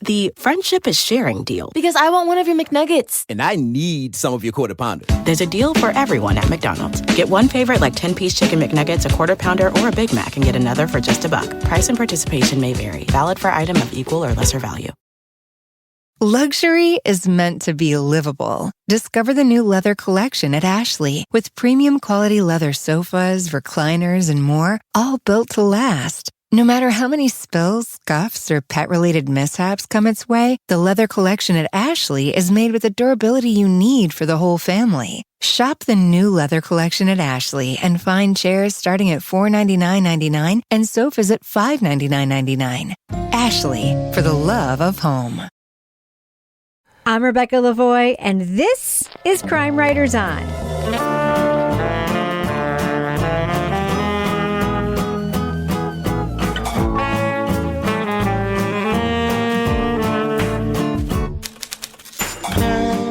the friendship is sharing deal. Because I want one of your McNuggets. And I need some of your Quarter Pounder. There's a deal for everyone at McDonald's. Get one favorite like 10-piece chicken McNuggets, a Quarter Pounder, or a Big Mac, and get another for just $1. Price and participation may vary. Valid for item of equal or lesser value. Luxury is meant to be livable. Discover the new leather collection at Ashley with premium quality leather sofas, recliners, and more, all built to last. No matter how many spills, scuffs, or pet-related mishaps come its way, the leather collection at Ashley is made with the durability you need for the whole family. Shop the new leather collection at Ashley and find chairs starting at $499.99 and sofas at $599.99. Ashley, for the love of home. I'm Rebecca Lavoie, and this is Crime Writers On.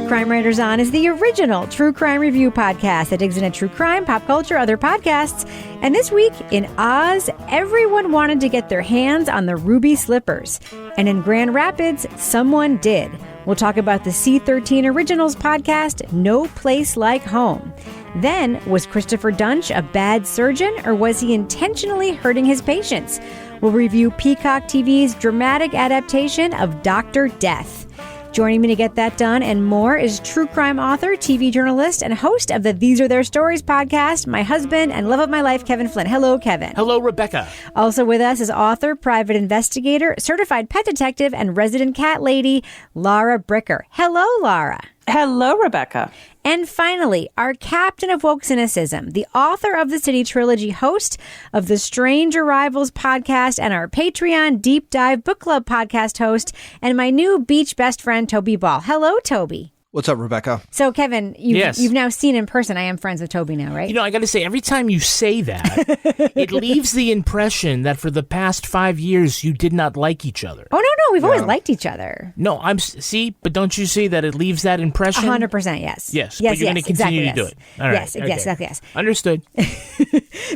Crime Writers On is the original true crime review podcast that digs into true crime, pop culture, other podcasts. And this week in Oz, everyone wanted to get their hands on the ruby slippers. And in Grand Rapids, someone did. We'll talk about the C13 Originals podcast, No Place Like Home. Then, was Christopher Dunch a bad surgeon, or was he intentionally hurting his patients? We'll review Peacock TV's dramatic adaptation of Dr. Death. Joining me to get that done and more is true crime author, TV journalist, and host of the These Are Their Stories podcast, my husband and love of my life, Kevin Flynn. Hello, Kevin. Hello, Rebecca. Also with us is author, private investigator, certified pet detective, and resident cat lady, Laura Bricker. Hello, Laura. Hello, Rebecca. And finally, our captain of woke cynicism, the author of the City Trilogy, host of the Strange Arrivals podcast, and our Patreon Deep Dive Book Club podcast host, and my new beach best friend, Toby Ball. Hello, Toby. What's up, Rebecca? So, Kevin, you've now seen in person. I am friends with Toby now, right? You know, I got to say, every time you say that, it leaves the impression that for the past 5 years, you did not like each other. Oh, no. We've always liked each other. No, but don't you see that it leaves that impression? 100%, yes. Yes, but you're going to continue to do it. All right. Yes, okay. Exactly, yes. Understood.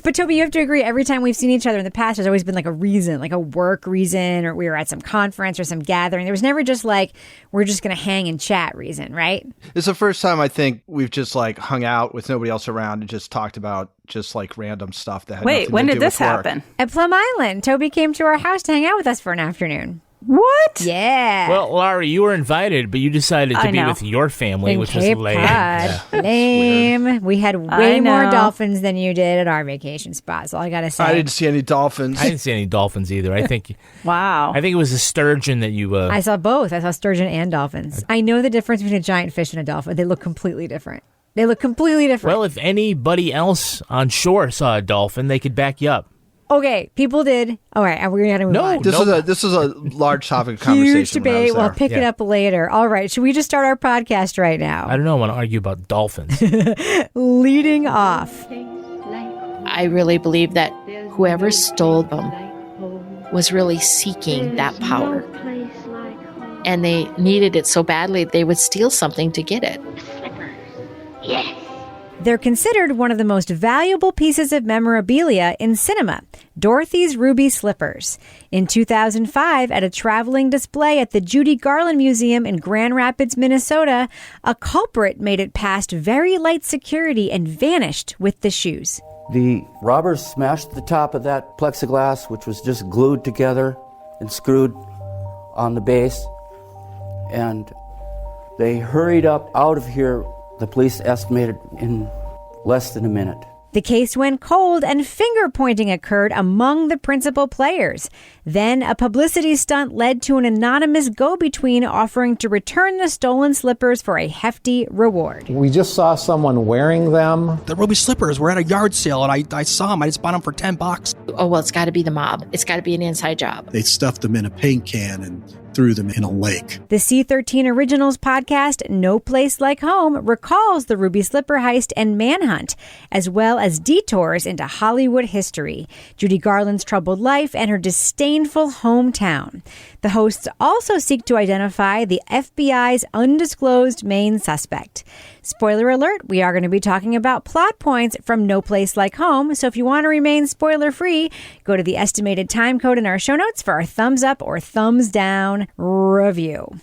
But, Toby, you have to agree, every time we've seen each other in the past, there's always been like a reason, like a work reason, or we were at some conference or some gathering. There was never just like, we're just going to hang and chat reason, right? It's the first time I think we've just like hung out with nobody else around and just talked about just like random stuff that had nothing to do with work. Wait, when did this happen? At Plum Island. Toby came to our house to hang out with us for an afternoon. What? Yeah. Well, Laurie, you were invited, but you decided to be with your family, which was lame. Yeah. Lame. We had way more dolphins than you did at our vacation spot, so all I got to say. I didn't see any dolphins. I didn't see any dolphins either. I think. Wow. I think it was a sturgeon that you... I saw both. I saw sturgeon and dolphins. I know the difference between a giant fish and a dolphin. They look completely different. Well, if anybody else on shore saw a dolphin, they could back you up. Okay, people did. All right, we're going to move on. This is a large topic of conversation. Huge debate. We'll pick it up later. All right, should we just start our podcast right now? I don't know. I want to argue about dolphins. Leading off. I really believe that whoever stole them was really seeking that power. And they needed it so badly, they would steal something to get it. Yes. They're considered one of the most valuable pieces of memorabilia in cinema, Dorothy's ruby slippers. In 2005, at a traveling display at the Judy Garland Museum in Grand Rapids, Minnesota, a culprit made it past very light security and vanished with the shoes. The robbers smashed the top of that plexiglass, which was just glued together and screwed on the base, and they hurried up out of here. The police estimated in less than a minute. The case went cold and finger-pointing occurred among the principal players. Then a publicity stunt led to an anonymous go-between offering to return the stolen slippers for a hefty reward. We just saw someone wearing them. The ruby slippers were at a yard sale, and I saw them. I just bought them for $10. Oh, well, it's got to be the mob. It's got to be an inside job. They stuffed them in a paint can and threw them in a lake. The C13 Originals podcast, No Place Like Home, recalls the ruby slipper heist and manhunt, as well as detours into Hollywood history, Judy Garland's troubled life, and her disdainful hometown. The hosts also seek to identify the FBI's undisclosed main suspect. Spoiler alert, we are going to be talking about plot points from No Place Like Home. So if you want to remain spoiler-free, go to the estimated time code in our show notes for our thumbs up or thumbs down review.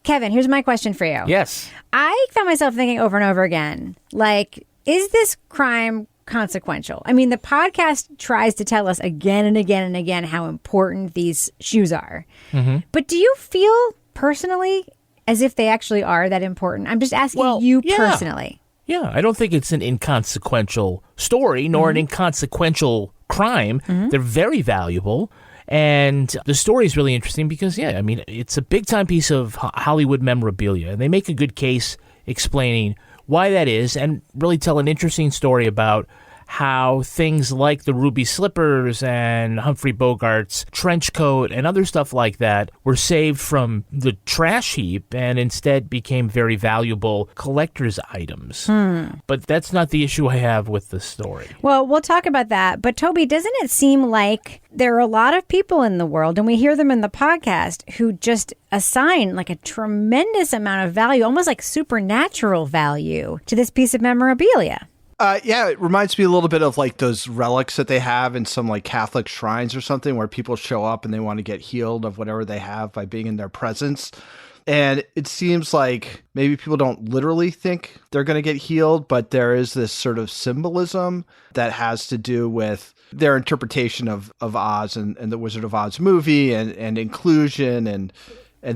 Kevin, here's my question for you. Yes. I found myself thinking over and over again, like, is this crime consequential? I mean, the podcast tries to tell us again and again and again how important these shoes are. Mm-hmm. But do you feel personally as if they actually are that important? I'm just asking you personally. Yeah, I don't think it's an inconsequential story, nor an inconsequential crime. They're very valuable. And the story is really interesting because, I mean, it's a big-time piece of Hollywood memorabilia. And they make a good case explaining why that is and really tell an interesting story about how things like the ruby slippers and Humphrey Bogart's trench coat and other stuff like that were saved from the trash heap and instead became very valuable collector's items. But that's not the issue I have with the story. Well, we'll talk about that. But Toby, doesn't it seem like there are a lot of people in the world, and we hear them in the podcast, who just assign like a tremendous amount of value, almost like supernatural value, to this piece of memorabilia? Yeah, it reminds me a little bit of like those relics that they have in some like Catholic shrines or something where people show up and they want to get healed of whatever they have by being in their presence. And it seems like maybe people don't literally think they're going to get healed, but there is this sort of symbolism that has to do with their interpretation of Oz and the Wizard of Oz movie and inclusion and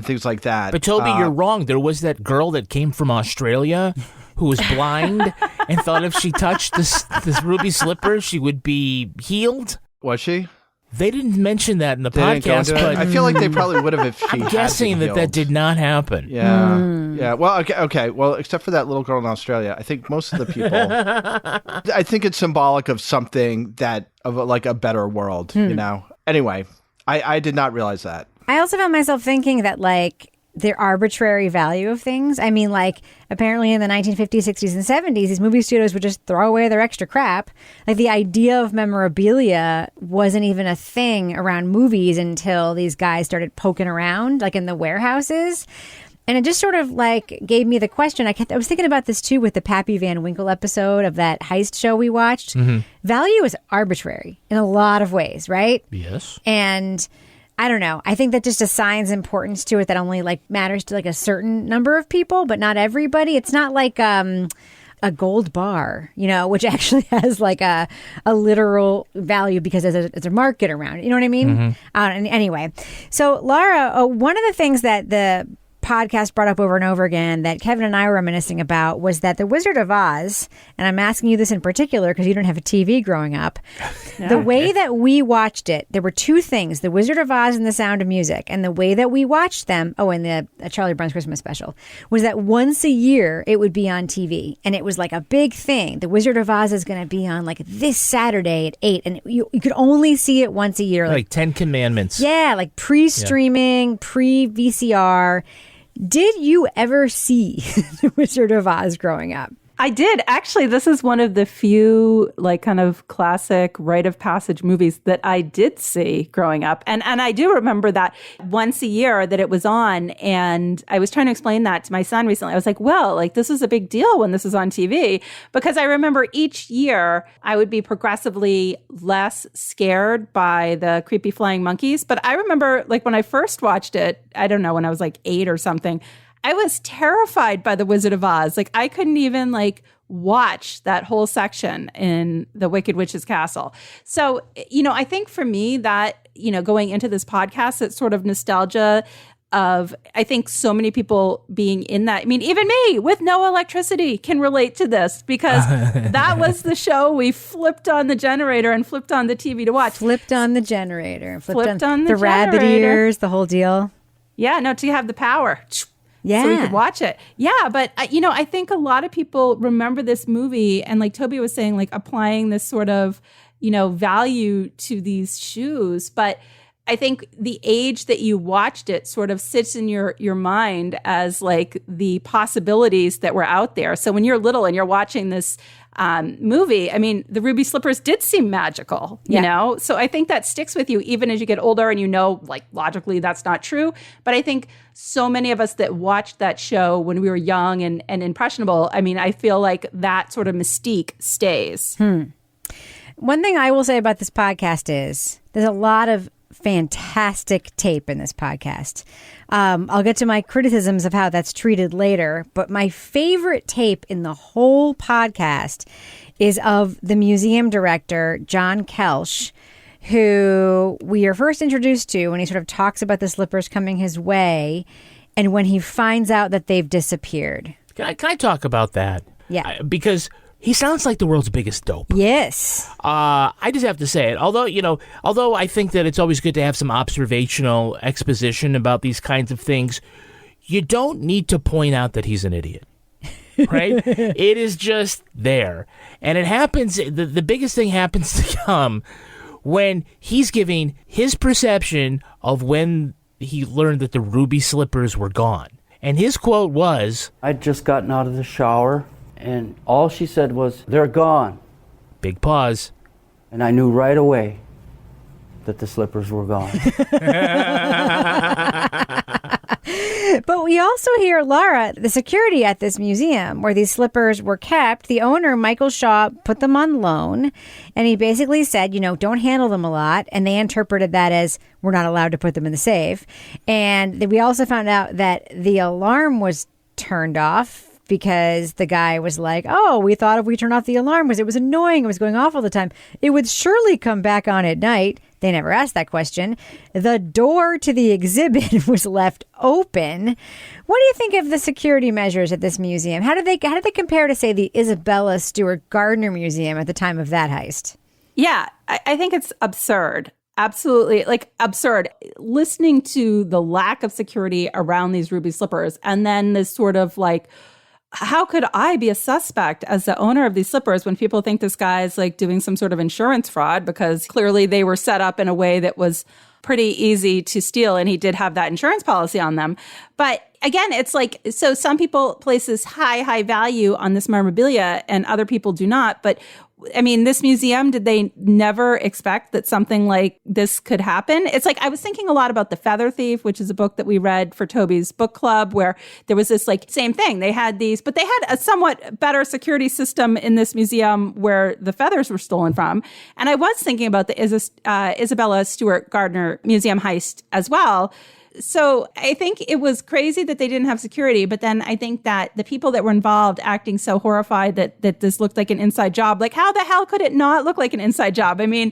things like that. But Toby, you're wrong. There was that girl that came from Australia who was blind and thought if she touched this ruby slipper, she would be healed. Was she? They didn't mention that in the podcast, but I feel like they probably would have if she I'm had guessing been that did not happen. Yeah. Yeah. Well, okay. Well, except for that little girl in Australia, I think most of the people, I think it's symbolic of something of like a better world, you know? Anyway, I did not realize that. I also found myself thinking that, like, the arbitrary value of things. I mean, like, apparently in the 1950s, 60s, and 70s, these movie studios would just throw away their extra crap. Like, the idea of memorabilia wasn't even a thing around movies until these guys started poking around, like, in the warehouses. And it just sort of, like, gave me the question. I was thinking about this, too, with the Pappy Van Winkle episode of that heist show we watched. Value is arbitrary in a lot of ways, right? Yes. And I don't know. I think that just assigns importance to it that only like matters to like a certain number of people, but not everybody. It's not like a gold bar, you know, which actually has like a literal value because there's a market around it. You know what I mean? And anyway, so Laura, one of the things that the podcast brought up over and over again that Kevin and I were reminiscing about was that The Wizard of Oz, and I'm asking you this in particular because you didn't have a TV growing up, the way that we watched it, there were two things, The Wizard of Oz and The Sound of Music, and the way that we watched them, and the Charlie Brown's Christmas special, was that once a year it would be on TV, and it was like a big thing. The Wizard of Oz is going to be on like this Saturday at 8, and you could only see it once a year. Like 10 Commandments. Yeah, like pre-streaming, pre-VCR. Did you ever see The Wizard of Oz growing up? I did. Actually, this is one of the few like kind of classic rite of passage movies that I did see growing up. And I do remember that once a year that it was on. And I was trying to explain that to my son recently. I was like, well, like this is a big deal when this is on TV, because I remember each year I would be progressively less scared by the creepy flying monkeys. But I remember like when I first watched it, I don't know, when I was like 8 or something, I was terrified by The Wizard of Oz. Like I couldn't even like watch that whole section in the Wicked Witch's Castle. So, you know, I think for me that, you know, going into this podcast, it's sort of nostalgia of, I think so many people being in that. I mean, even me with no electricity can relate to this because that was the show we flipped on the generator and flipped on the TV to watch. Flipped on the generator. Flipped on the rabbit ears, the whole deal. Yeah, no, to have the power. Yeah. So we could watch it. Yeah. But, you know, I think a lot of people remember this movie and like Toby was saying, like applying this sort of, you know, value to these shoes. But I think the age that you watched it sort of sits in your mind as like the possibilities that were out there. So when you're little and you're watching this movie, I mean, the ruby slippers did seem magical, you know? So I think that sticks with you even as you get older and you know, like, logically that's not true. But I think so many of us that watched that show when we were young and impressionable, I mean, I feel like that sort of mystique stays. One thing I will say about this podcast is there's a lot of fantastic tape in this podcast. I'll get to my criticisms of how that's treated later, but my favorite tape in the whole podcast is of the museum director, John Kelsch, who we are first introduced to when he sort of talks about the slippers coming his way and when he finds out that they've disappeared. Can I talk about that? Yeah. Because he sounds like the world's biggest dope. Yes. I just have to say it. Although I think that it's always good to have some observational exposition about these kinds of things, you don't need to point out that he's an idiot. Right? It is just there. And it happens, the biggest thing happens to come when he's giving his perception of when he learned that the ruby slippers were gone. And his quote was, I'd just gotten out of the shower, and all she said was, "They're gone." Big pause. And I knew right away that the slippers were gone. But we also hear Laura, the security at this museum where these slippers were kept. The owner, Michael Shaw, put them on loan. And he basically said, don't handle them a lot. And they interpreted that as we're not allowed to put them in the safe. And we also found out that the alarm was turned off because the guy was like, oh, we thought if we turned off the alarm because it was annoying, it was going off all the time, it would surely come back on at night. They never asked that question. The door to the exhibit was left open. What do you think of the security measures at this museum? How did they compare to, say, the Isabella Stewart Gardner Museum at the time of that heist? Yeah, I think it's absurd. Absolutely, absurd. Listening to the lack of security around these ruby slippers and then this sort of how could I be a suspect as the owner of these slippers when people think this guy is doing some sort of insurance fraud because clearly they were set up in a way that was pretty easy to steal and he did have that insurance policy on them. But again, it's so some people place this high value on this memorabilia and other people do not. But I mean, this museum, did they never expect that something like this could happen? It's I was thinking a lot about The Feather Thief, which is a book that we read for Toby's book club, where there was this same thing. They had these, but they had a somewhat better security system in this museum where the feathers were stolen from. And I was thinking about the Isabella Stewart Gardner Museum heist as well. So I think it was crazy that they didn't have security, but then I think that the people that were involved acting so horrified that this looked like an inside job, how the hell could it not look like an inside job? I mean,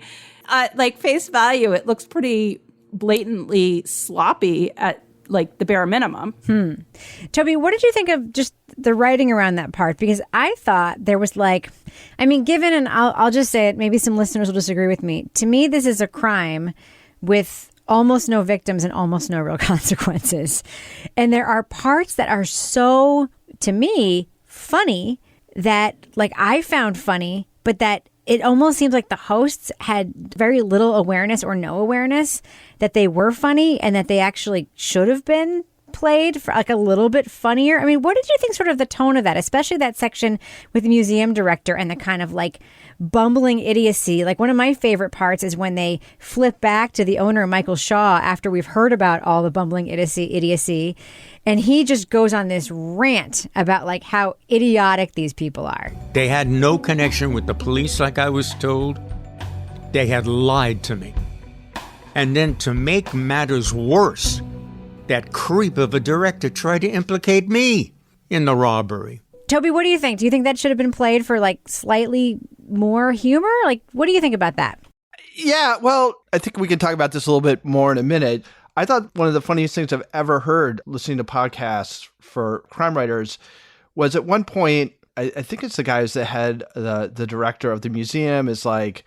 face value, it looks pretty blatantly sloppy at the bare minimum. Toby, what did you think of just the writing around that part? Because I thought there was given, and I'll just say it, maybe some listeners will disagree with me. To me, this is a crime with almost no victims and almost no real consequences. And there are parts that are so, to me, funny that I found funny, but that it almost seems like the hosts had very little awareness or no awareness that they were funny and that they actually should have been played for a little bit funnier. I mean, what did you think sort of the tone of that, especially that section with the museum director and the kind of bumbling idiocy? One of my favorite parts is when they flip back to the owner, Michael Shaw, after we've heard about all the bumbling idiocy, and he just goes on this rant about how idiotic these people are. They had no connection with the police, like I was told. They had lied to me. And then to make matters worse, that creep of a director tried to implicate me in the robbery. Toby, what do you think? Do you think that should have been played for slightly more humor? What do you think about that? Yeah, well, I think we can talk about this a little bit more in a minute. I thought one of the funniest things I've ever heard listening to podcasts for crime writers was at one point, I think it's the guy who's the head, the director of the museum is thought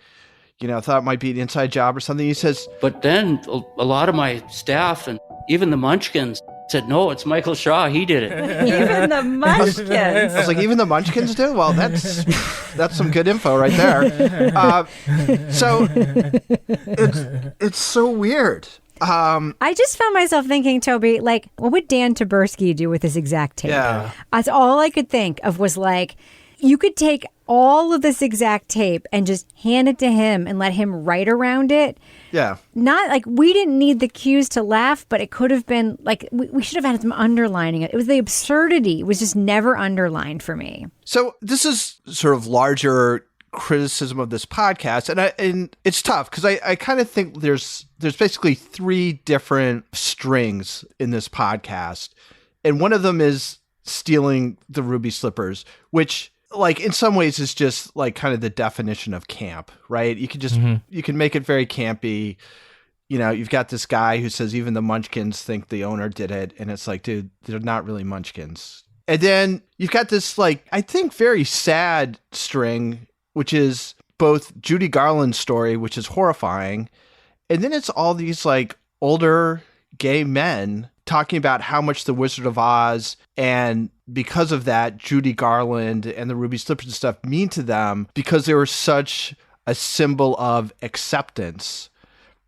it might be an inside job or something. He says, but then a lot of my staff and even the Munchkins said, no, it's Michael Shaw. He did it. Even the Munchkins. I was even the Munchkins do? Well, that's some good info right there. So it's so weird. I just found myself thinking, Toby, like, what would Dan Taberski do with this exact tape? Yeah. That's all I could think of was like, you could take all of this exact tape and just hand it to him and let him write around it. Yeah. Not like we didn't need the cues to laugh, but it could have been like we should have had some underlining. It was the absurdity. It was just never underlined for me. So this is sort of larger criticism of this podcast, and it's tough because I kind of think there's basically three different strings in this podcast, and one of them is stealing the ruby slippers, which like in some ways is just like kind of the definition of camp, right? You can just you can make it very campy. You know, you've got this guy who says even the Munchkins think the owner did it, and it's like, dude, they're not really Munchkins. And then you've got this like I think very sad string, which is both Judy Garland's story, which is horrifying, and then it's all these like older gay men talking about how much the Wizard of Oz and because of that, Judy Garland and the Ruby Slippers and stuff mean to them because they were such a symbol of acceptance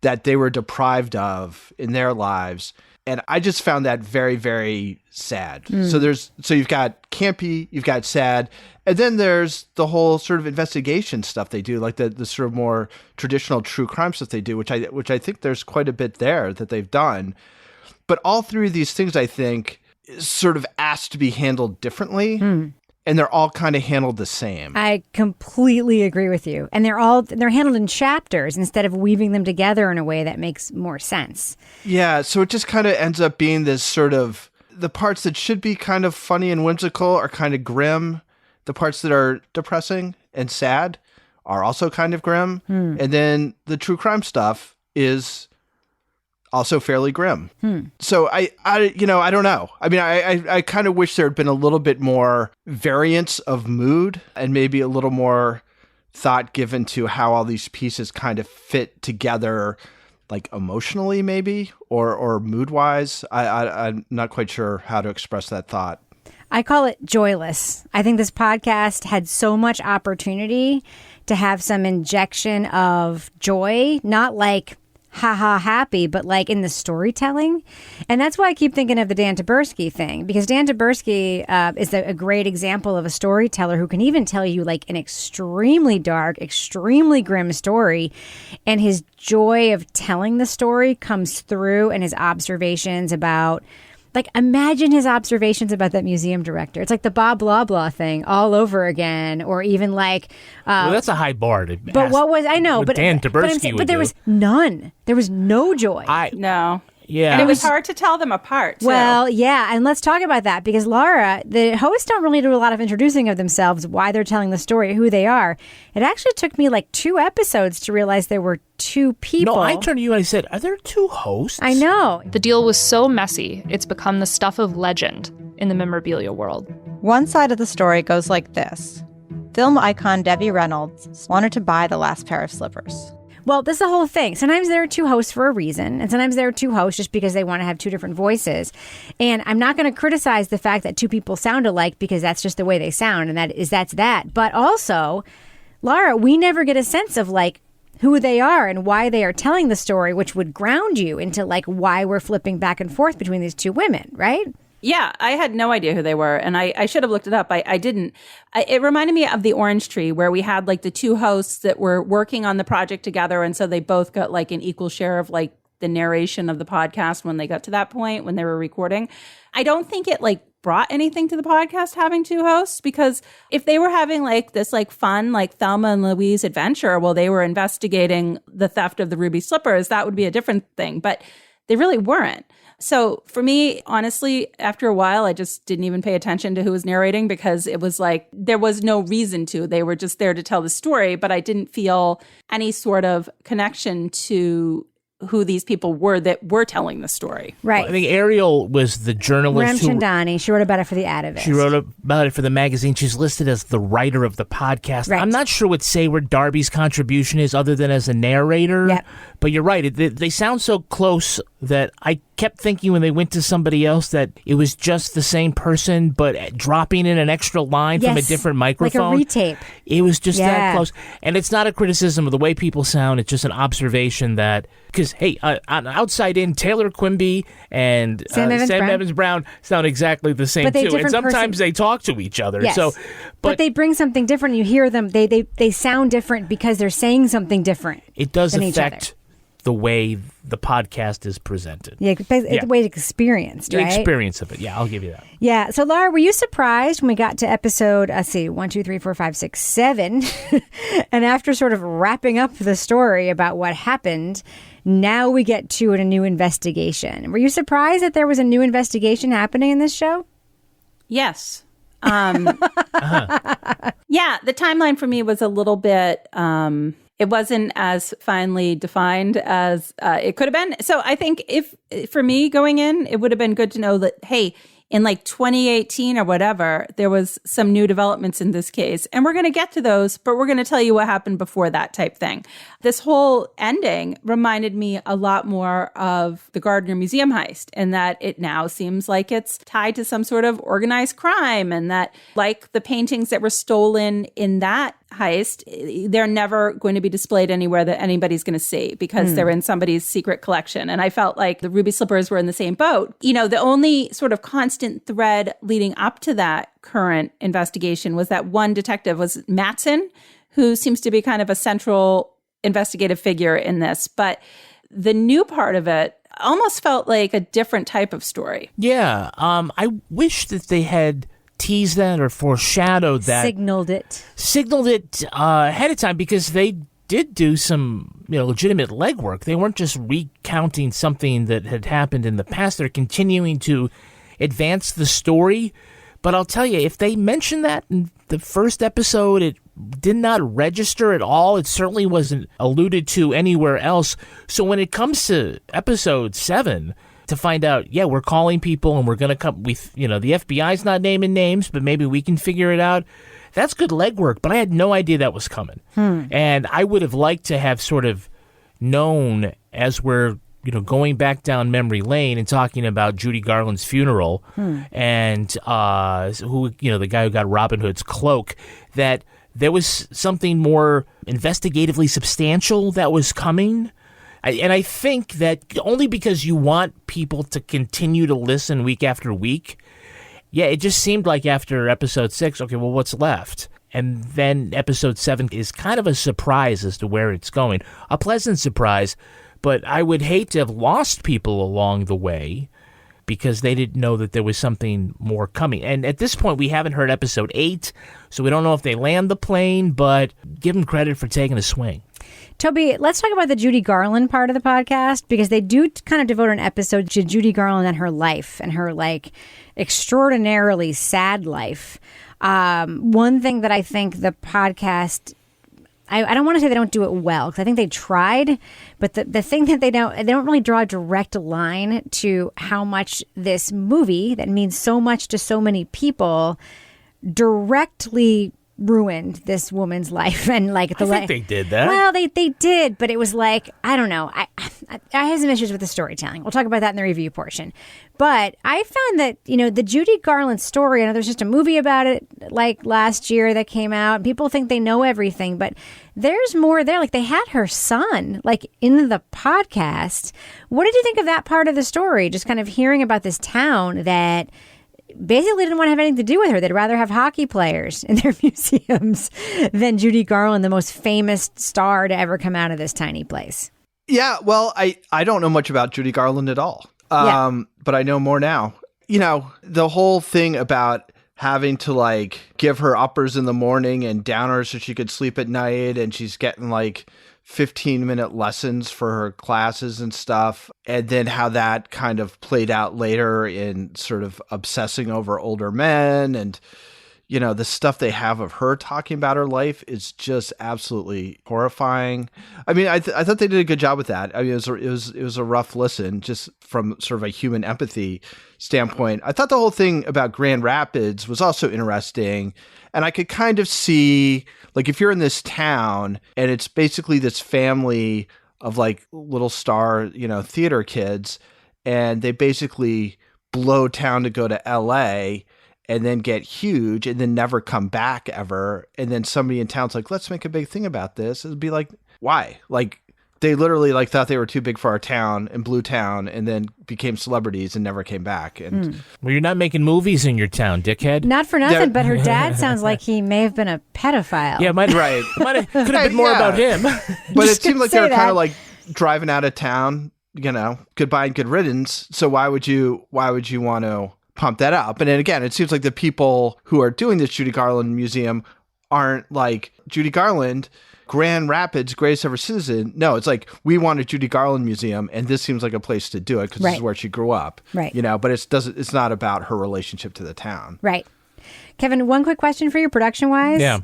that they were deprived of in their lives. And I just found that very, very sad. So you've got campy, you've got sad, and then there's the whole sort of investigation stuff they do, like the sort of more traditional true crime stuff they do, which I think there's quite a bit there that they've done. But all three of these things, I think, sort of asked to be handled differently, and they're all kind of handled the same. I completely agree with you. And they're handled in chapters instead of weaving them together in a way that makes more sense. Yeah, so it just kind of ends up being this sort of, the parts that should be kind of funny and whimsical are kind of grim. The parts that are depressing and sad are also kind of grim. And then the true crime stuff is also fairly grim. So I don't know. I mean, I kind of wish there had been a little bit more variance of mood and maybe a little more thought given to how all these pieces kind of fit together, like emotionally maybe, or mood wise. I'm not quite sure how to express that thought. I call it joyless. I think this podcast had so much opportunity to have some injection of joy, not like haha happy, but like in the storytelling. And that's why I keep thinking of the Dan Taberski thing, because Dan Taberski is a great example of a storyteller who can even tell you like an extremely dark, extremely grim story. And his joy of telling the story comes through in his observations about, like, imagine his observations about that museum director. It's like the Bob Blah Blah thing all over again, or even like. Well, that's a high bar to But what was I know? But Dan Taberski but there was none. There was no joy. No. Yeah. And it was hard to tell them apart, too. Well, yeah, and let's talk about that because Laura, the hosts don't really do a lot of introducing of themselves, why they're telling the story, who they are. It actually took me like 2 episodes to realize there were 2 people. No, I turned to you and I said, are there 2 hosts? I know. The deal was so messy, it's become the stuff of legend in the memorabilia world. One side of the story goes like this. Film icon Debbie Reynolds wanted to buy the last pair of slippers. Well, this is the whole thing. Sometimes there are 2 hosts for a reason, and sometimes there are 2 hosts just because they want to have 2 different voices. And I'm not going to criticize the fact that 2 people sound alike because that's just the way they sound, and that's that. But also, Laura, we never get a sense of like who they are and why they are telling the story, which would ground you into like why we're flipping back and forth between these 2 women, right? Yeah, I had no idea who they were, and I should have looked it up. I didn't. It reminded me of the Orange Tree, where we had like the 2 hosts that were working on the project together, and so they both got like an equal share of like the narration of the podcast when they got to that point when they were recording. I don't think it like brought anything to the podcast having 2 hosts, because if they were having like this like fun like Thelma and Louise adventure while they were investigating the theft of the ruby slippers, that would be a different thing. But they really weren't. So for me, honestly, after a while, I just didn't even pay attention to who was narrating because it was like there was no reason to. They were just there to tell the story, but I didn't feel any sort of connection to who these people were that were telling the story. Right. Well, I think Ariel was the journalist Rem Chandani. She wrote about it for The Atavist. She wrote about it for the magazine. She's listed as the writer of the podcast. Right. I'm not sure what Sayward Darby's contribution is other than as a narrator. Yep. But you're right. They sound so close that I kept thinking when they went to somebody else that it was just the same person, but dropping in an extra line from a different microphone. Like a retape. It was just that close. And it's not a criticism of the way people sound. It's just an observation that, because, hey, on Outside In, Taylor Quimby and Sam Evans Brown sound exactly the same, too. And sometimes they talk to each other. Yes. So, but they bring something different. You hear them. They sound different because they're saying something different. It does affect the way the podcast is presented. Yeah, the way it's experienced, right? The experience of it. Yeah, I'll give you that. Yeah. So, Laura, were you surprised when we got to episode, 1, 2, 3, 4, 5, 6, 7, and after sort of wrapping up the story about what happened, now we get to a new investigation. Were you surprised that there was a new investigation happening in this show? Yes. Yeah, the timeline for me was a little bit... it wasn't as finely defined as it could have been. So I think for me going in, it would have been good to know that, hey, in like 2018 or whatever, there was some new developments in this case. And we're going to get to those, but we're going to tell you what happened before that type thing. This whole ending reminded me a lot more of the Gardner Museum heist, in that it now seems like it's tied to some sort of organized crime, and that, like the paintings that were stolen in that heist, they're never going to be displayed anywhere that anybody's going to see because they're in somebody's secret collection. And I felt like the ruby slippers were in the same boat. You know, the only sort of constant thread leading up to that current investigation was that one detective was Mattson, who seems to be kind of a central investigative figure in this. But the new part of it almost felt like a different type of story. Yeah. I wish that they had teased that or foreshadowed that. Signaled it ahead of time, because they did do some legitimate legwork. They weren't just recounting something that had happened in the past. They're continuing to advance the story. But I'll tell you, if they mentioned that in the first episode, it did not register at all. It certainly wasn't alluded to anywhere else. So when it comes to episode 7, to find out, we're calling people and we're going to come with, the FBI's not naming names, but maybe we can figure it out. That's good legwork, but I had no idea that was coming. And I would have liked to have sort of known, as we're, going back down memory lane and talking about Judy Garland's funeral and who, the guy who got Robin Hood's cloak, that there was something more investigatively substantial that was coming. And I think that only because you want people to continue to listen week after week, it just seemed like after episode 6, okay, well, what's left? And then episode 7 is kind of a surprise as to where it's going. A pleasant surprise, but I would hate to have lost people along the way because they didn't know that there was something more coming. And at this point, we haven't heard episode 8, so we don't know if they land the plane, but give them credit for taking a swing. Toby, let's talk about the Judy Garland part of the podcast, because they do kind of devote an episode to Judy Garland and her life and her extraordinarily sad life. One thing that I think the podcast, I don't want to say they don't do it well, because I think they tried, but the thing that they don't really draw a direct line to how much this movie that means so much to so many people directly ruined this woman's life. And I think they did that. Well, they did, but it was I don't know. I have some issues with the storytelling. We'll talk about that in the review portion. But I found that, the Judy Garland story, I know there's just a movie about it last year that came out, and people think they know everything, but there's more there. They had her son in the podcast. What did you think of that part of the story? Just kind of hearing about this town that basically didn't want to have anything to do with her. They'd rather have hockey players in their museums than Judy Garland, the most famous star to ever come out of this tiny place. Yeah, well, I don't know much about Judy Garland at all, but I know more now. The whole thing about having to give her uppers in the morning and downers so she could sleep at night, and she's getting 15-minute lessons for her classes and stuff, and then how that kind of played out later in sort of obsessing over older men, and the stuff they have of her talking about her life is just absolutely horrifying. I mean, I thought they did a good job with that. I mean, it was a rough listen just from sort of a human empathy standpoint. I thought the whole thing about Grand Rapids was also interesting. And I could kind of see, if you're in this town and it's basically this family of little star, theater kids, and they basically blow town to go to LA and then get huge and then never come back ever. And then somebody in town's like, let's make a big thing about this. It'd be like, why? Like, they literally like thought they were too big for our town and blew town and then became celebrities and never came back. And Well, you're not making movies in your town, dickhead. Not for nothing, but her dad sounds like he may have been a pedophile. Yeah, could have been more about him. But it seemed like they were kind of like driving out of town, you know, goodbye and good riddance. So why would you want to pump that up? And then again, it seems like the people who are doing this Judy Garland museum aren't like Judy Garland, Grand Rapids, greatest ever citizen. No, it's like, we want a Judy Garland museum, and this seems like a place to do it because this is where she grew up. Right. You know, but it's not about her relationship to the town. Right. Kevin, one quick question for you, production-wise. Yeah.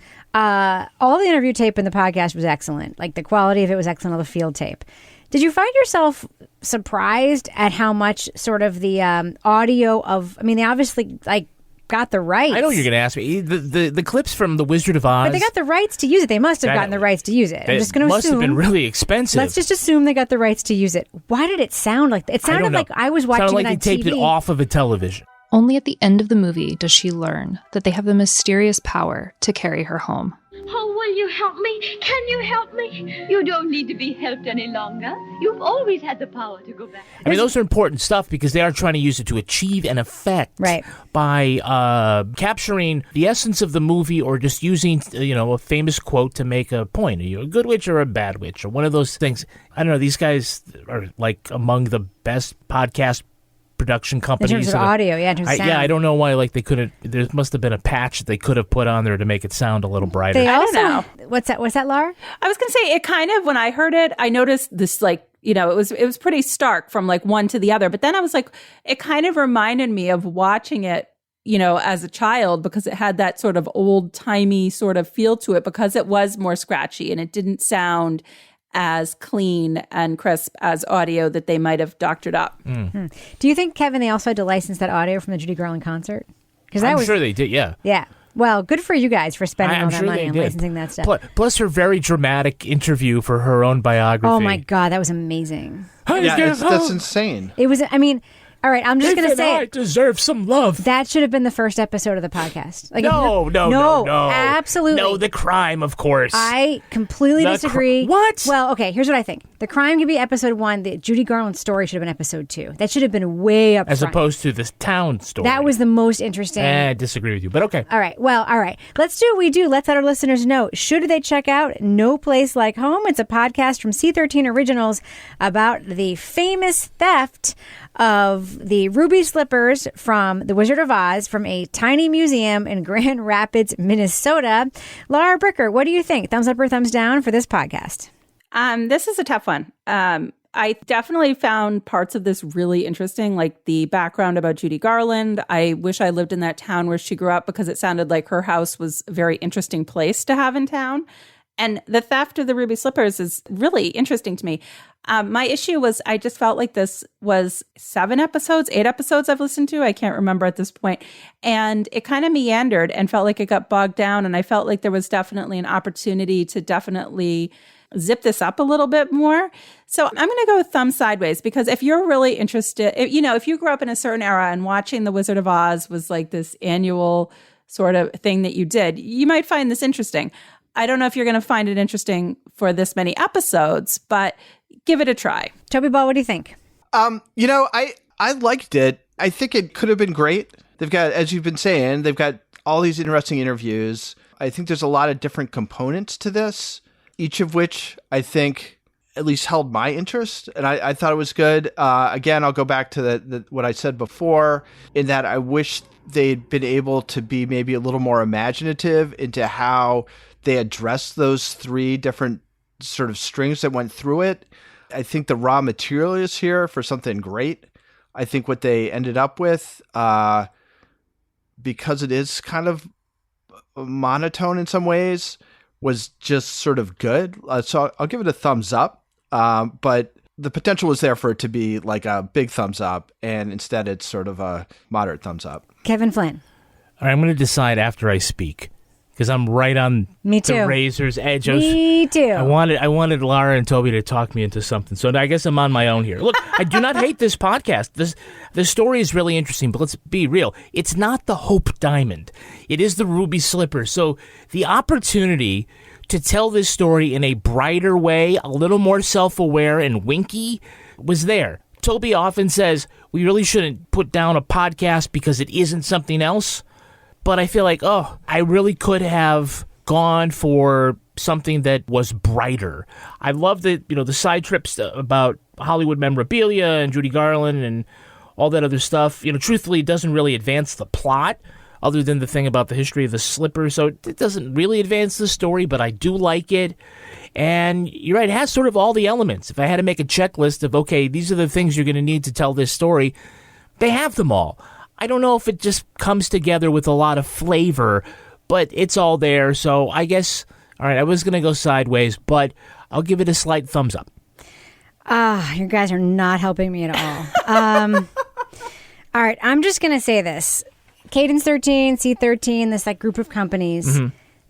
All the interview tape in the podcast was excellent. Like, the quality of it was excellent, all the field tape. Did you find yourself surprised at how much sort of the audio of, I mean, they obviously, like, got the rights. I know you're going to ask me. The clips from The Wizard of Oz. But they got the rights to use it. They must have gotten the rights to use it. I'm just going to assume. Must have been really expensive. Let's just assume they got the rights to use it. Why did it sound like that? It sounded like I was watching it on TV. Sounded like they taped it off of a television. Only at the end of the movie does she learn that they have the mysterious power to carry her home. Oh, will you help me? Can you help me? You don't need to be helped any longer. You've always had the power to go back. I mean, those are important stuff because they are trying to use it to achieve an effect by capturing the essence of the movie or just using, a famous quote to make a point. Are you a good witch or a bad witch or one of those things? I don't know. These guys are like among the best podcast production companies. In terms of audio, in terms of sound. I don't know why they couldn't. There must have been a patch that they could have put on there to make it sound a little brighter. They I don't know. What's that, Laura? I was going to say, it kind of, when I heard it, I noticed this, like, it was pretty stark from like one to the other. But then I was like, it kind of reminded me of watching it, as a child, because it had that sort of old timey sort of feel to it, because it was more scratchy and it didn't sound as clean and crisp as audio that they might have doctored up. Do you think, Kevin, they also had to license that audio from the Judy Garland concert? I'm sure they did, yeah. Yeah. Well, good for you guys for spending I'm all that sure money they on did. licensing that stuff. Plus her very dramatic interview for her own biography. Oh my God, that was amazing. Yeah, that's insane. It was, all right, I'm just going to say I deserve some love. That should have been the first episode of the podcast. Like, No. Absolutely. No, the crime, of course. I completely disagree. What? Well, okay, here's what I think. The crime could be episode 1. The Judy Garland story should have been episode 2. That should have been way up As front. opposed to this town story. That was the most interesting. I disagree with you, but okay. All right. Let's do what we do. Let's let our listeners know. Should they check out No Place Like Home? It's a podcast from C13 Originals about the famous theft of the ruby slippers from The Wizard of Oz from a tiny museum in Grand Rapids, Minnesota. Laura Bricker, what do you think? Thumbs up or thumbs down for this podcast? This is a tough one. I definitely found parts of this really interesting, like the background about Judy Garland. I wish I lived in that town where she grew up because it sounded like her house was a very interesting place to have in town. And the theft of the ruby slippers is really interesting to me. My issue was I just felt like this was 8 episodes I've listened to. I can't remember at this point. And it kind of meandered and felt like it got bogged down. And I felt like there was definitely an opportunity to definitely zip this up a little bit more. So I'm going to go with thumb sideways, because if you're really interested, if you grew up in a certain era and watching The Wizard of Oz was like this annual sort of thing that you did, you might find this interesting. I don't know if you're going to find it interesting for this many episodes, but give it a try. Toby Ball, what do you think? I liked it. I think it could have been great. They've got, as you've been saying, they've got all these interesting interviews. I think there's a lot of different components to this, each of which I think at least held my interest. And I thought it was good. Again, I'll go back to what I said before, in that I wish they'd been able to be maybe a little more imaginative into how they addressed those 3 different sort of strings that went through it. I think the raw material is here for something great. I think what they ended up with, because it is kind of monotone in some ways, was just sort of good. So I'll give it a thumbs up. But the potential was there for it to be like a big thumbs up, and instead it's sort of a moderate thumbs up. Kevin Flynn. All right, I'm going to decide after I speak, because I'm right on Me too. the razor's edge. Me too. I wanted Lara and Toby to talk me into something, so I guess I'm on my own here. Look, I do not hate this podcast. The story is really interesting, but let's be real. It's not the Hope Diamond. It is the Ruby Slipper. So the opportunity to tell this story in a brighter way, a little more self-aware and winky, was there. Toby often says, we really shouldn't put down a podcast because it isn't something else. But I feel like, I really could have gone for something that was brighter. I love the side trips about Hollywood memorabilia and Judy Garland and all that other stuff. Truthfully, it doesn't really advance the plot other than the thing about the history of the slipper. So it doesn't really advance the story, but I do like it. And you're right, it has sort of all the elements. If I had to make a checklist of, okay, these are the things you're going to need to tell this story, they have them all. I don't know if it just comes together with a lot of flavor, but it's all there. So I guess, all right, I was going to go sideways, but I'll give it a slight thumbs up. You guys are not helping me at all. All right, I'm just going to say this. Cadence 13, C13, this group of companies,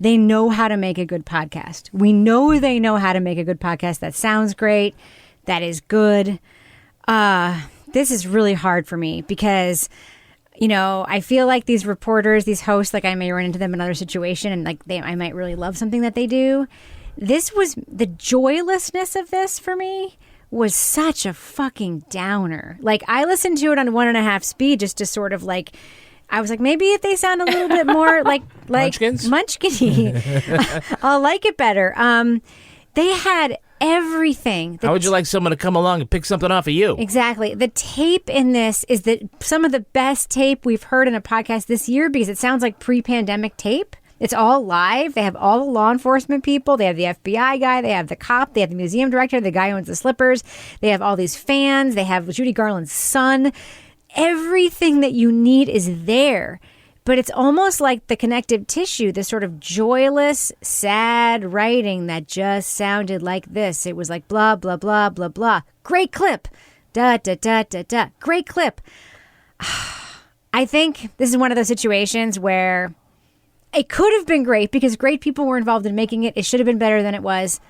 they know how to make a good podcast. We know they know how to make a good podcast that sounds great, that is good. This is really hard for me because... I feel like these reporters, these hosts, I may run into them in another situation and I might really love something that they do. This was the joylessness of this for me was such a fucking downer. I listened to it on 1.5 speed just to sort of I was like, maybe if they sound a little bit more Munchkin-y, I'll like it better. They had everything. How would you like someone to come along and pick something off of you? Exactly. The tape in this is some of the best tape we've heard in a podcast this year because it sounds like pre-pandemic tape. It's all live. They have all the law enforcement people. They have the FBI guy. They have the cop. They have the museum director, the guy who owns the slippers. They have all these fans. They have Judy Garland's son. Everything that you need is there. But it's almost like the connective tissue, this sort of joyless, sad writing that just sounded like this. It was like blah, blah, blah, blah, blah. Great clip. Da, da, da, da, da. Great clip. I think this is one of those situations where it could have been great because great people were involved in making it. It should have been better than it was.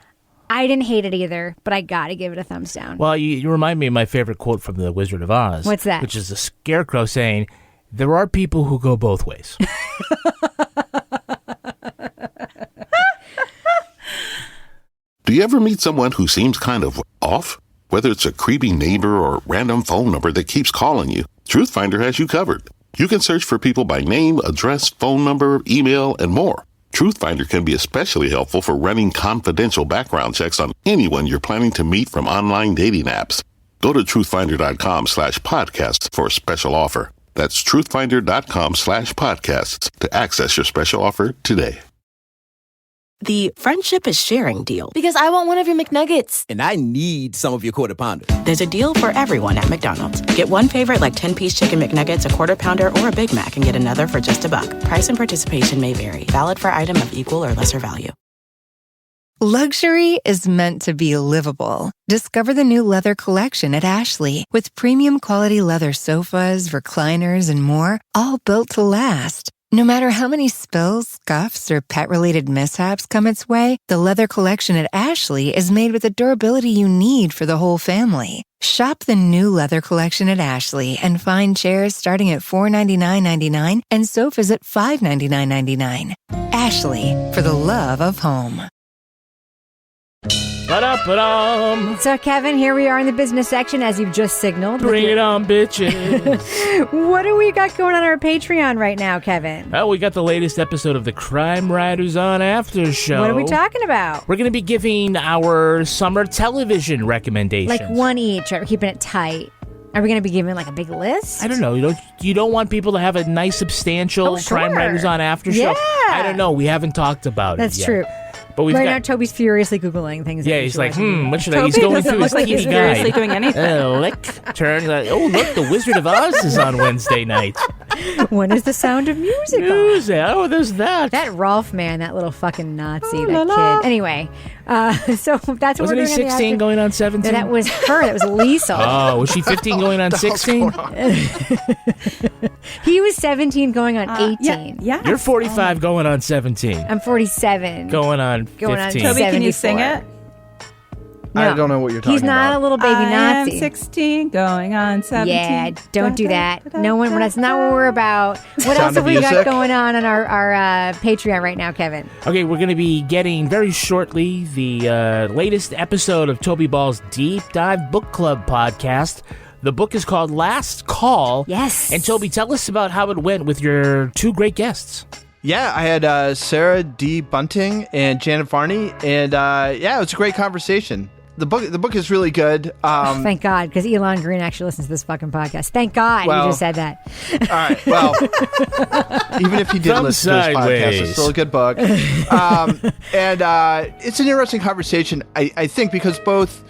I didn't hate it either, but I got to give it a thumbs down. Well, you remind me of my favorite quote from The Wizard of Oz. What's that? Which is the Scarecrow saying, there are people who go both ways. Do you ever meet someone who seems kind of off? Whether it's a creepy neighbor or a random phone number that keeps calling you, Truthfinder has you covered. You can search for people by name, address, phone number, email, and more. Truthfinder can be especially helpful for running confidential background checks on anyone you're planning to meet from online dating apps. Go to truthfinder.com/podcasts for a special offer. That's truthfinder.com/podcasts to access your special offer today. The friendship is sharing deal. Because I want one of your McNuggets. And I need some of your Quarter Pounder. There's a deal for everyone at McDonald's. Get one favorite 10-piece chicken McNuggets, a Quarter Pounder, or a Big Mac and get another for just $1. Price and participation may vary. Valid for item of equal or lesser value. Luxury is meant to be livable. Discover the new leather collection at Ashley with premium quality leather sofas, recliners, and more, all built to last. No matter how many spills, scuffs, or pet-related mishaps come its way, the leather collection at Ashley is made with the durability you need for the whole family. Shop the new leather collection at Ashley and find chairs starting at $499.99 and sofas at $599.99. Ashley, for the love of home. Ba-da-ba-dum. So, Kevin, here we are in the business section, as you've just signaled. Bring it on, bitches. What do we got going on our Patreon right now, Kevin? Well, we got the latest episode of the Crime Writers on After Show. What are we talking about? We're going to be giving our summer television recommendations. One each, right? We're keeping it tight. Are we going to be giving a big list? I don't know. You don't want people to have a nice, substantial Crime Writers on After Show? Yeah. I don't know. We haven't talked about That's it yet. true. But we've right got, now, Toby's furiously Googling things. Yeah, he's like, what should I? Toby He's going doesn't through his look like he's TV seriously guide. doing anything. Lick, turn. Like, oh, look, The Wizard of Oz is on Wednesday night. When is the Sound of Music on? Oh, there's that. That Rolf man, that little fucking Nazi, Oh, that la, la. kid. Anyway, so that's what Wasn't we're he doing. 16 going on 17? That was her. That was Lisa. Oh, was she 15 going on 16? He was 17 going on 18. Yeah. You're 45 going on 17. I'm 47. Going on 15. Toby, can you sing it? No. I don't know what you're talking He's not about. a little baby Nazi. I am 16 going on 17. Yeah, don't do that. No one. That's not what we're about. What Sound else have of we got Music? going on our Patreon right now, Kevin? Okay, we're going to be getting very shortly the latest episode of Toby Ball's Deep Dive Book Club podcast. The book is called Last Call. Yes. And Toby, tell us about how it went with your two great guests. Yeah, I had Sarah D. Bunting and Janet Varney, and yeah, it was a great conversation. The book is really good. Thank God, because Elon Green actually listens to this fucking podcast. Thank God you just said that. All right, well, even if he didn't listen to this podcast, it's still a good book. And it's an interesting conversation, I think, because both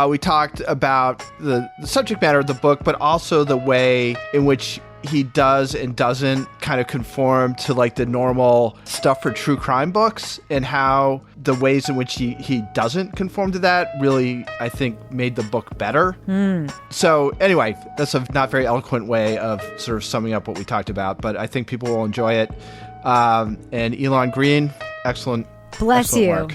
we talked about the subject matter of the book, but also the way in which he does and doesn't kind of conform to like the normal stuff for true crime books, and how the ways in which he doesn't conform to that really, I think, made the book better. So anyway, that's a not very eloquent way of sort of summing up what we talked about, but I think people will enjoy it. And Elon Green, excellent. Bless you. Work.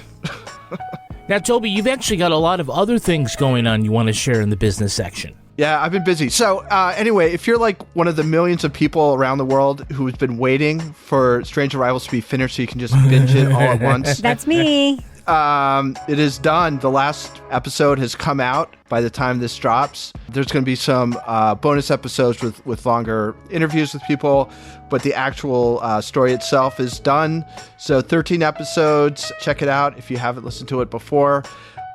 Now, Toby, you've actually got a lot of other things going on you want to share in the business section. Yeah, I've been busy. So anyway, if you're like one of the millions of people around the world who's been waiting for Strange Arrivals to be finished so you can just binge it all at once. That's me. It is done. The last episode has come out by the time this drops. There's going to be some bonus episodes with longer interviews with people, but the actual story itself is done. So 13 episodes. Check it out if you haven't listened to it before.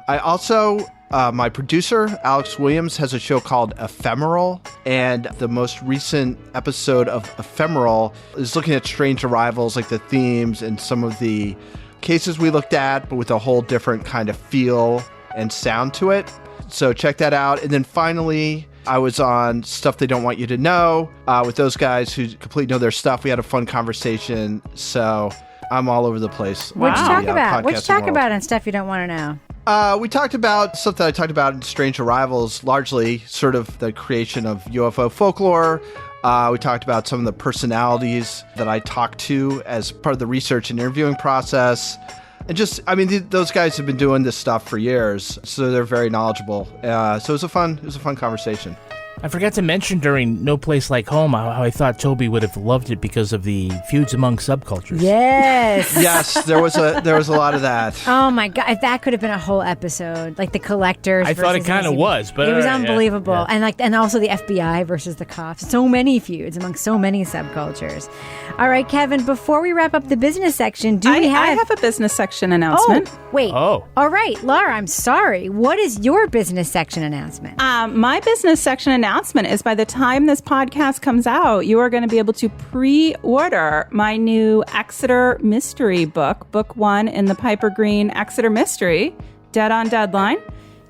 I also... my producer, Alex Williams, has a show called Ephemeral, and the most recent episode of Ephemeral is looking at strange arrivals, like the themes and some of the cases we looked at, but with a whole different kind of feel and sound to it. So check that out. And then finally, I was on Stuff They Don't Want You to Know with those guys who completely know their stuff. We had a fun conversation, so I'm all over the place. What'd you talk about? What'd you podcasting talk world. about and stuff you don't want to know? We talked about stuff that I talked about in Strange Arrivals, largely sort of the creation of UFO folklore. We talked about some of the personalities that I talked to as part of the research and interviewing process. And just, I mean, those guys have been doing this stuff for years, so they're very knowledgeable. So it was a fun conversation. I forgot to mention during No Place Like Home how I thought Toby would have loved it because of the feuds among subcultures. Yes. Yes, there was a lot of that. Oh my God, if that could have been a whole episode, like the collectors. I thought it versus kind of the- was, but it was all right, unbelievable, yeah. and also the FBI versus the cops. So many feuds among so many subcultures. All right, Kevin. Before we wrap up the business section, I have a business section announcement. Oh, wait. Oh. All right, Laura. I'm sorry. What is your business section announcement? My business section announcement is by the time this podcast comes out, you are going to be able to pre-order my new Exeter mystery book, book 1 in the Piper Green Exeter mystery, Dead on Deadline.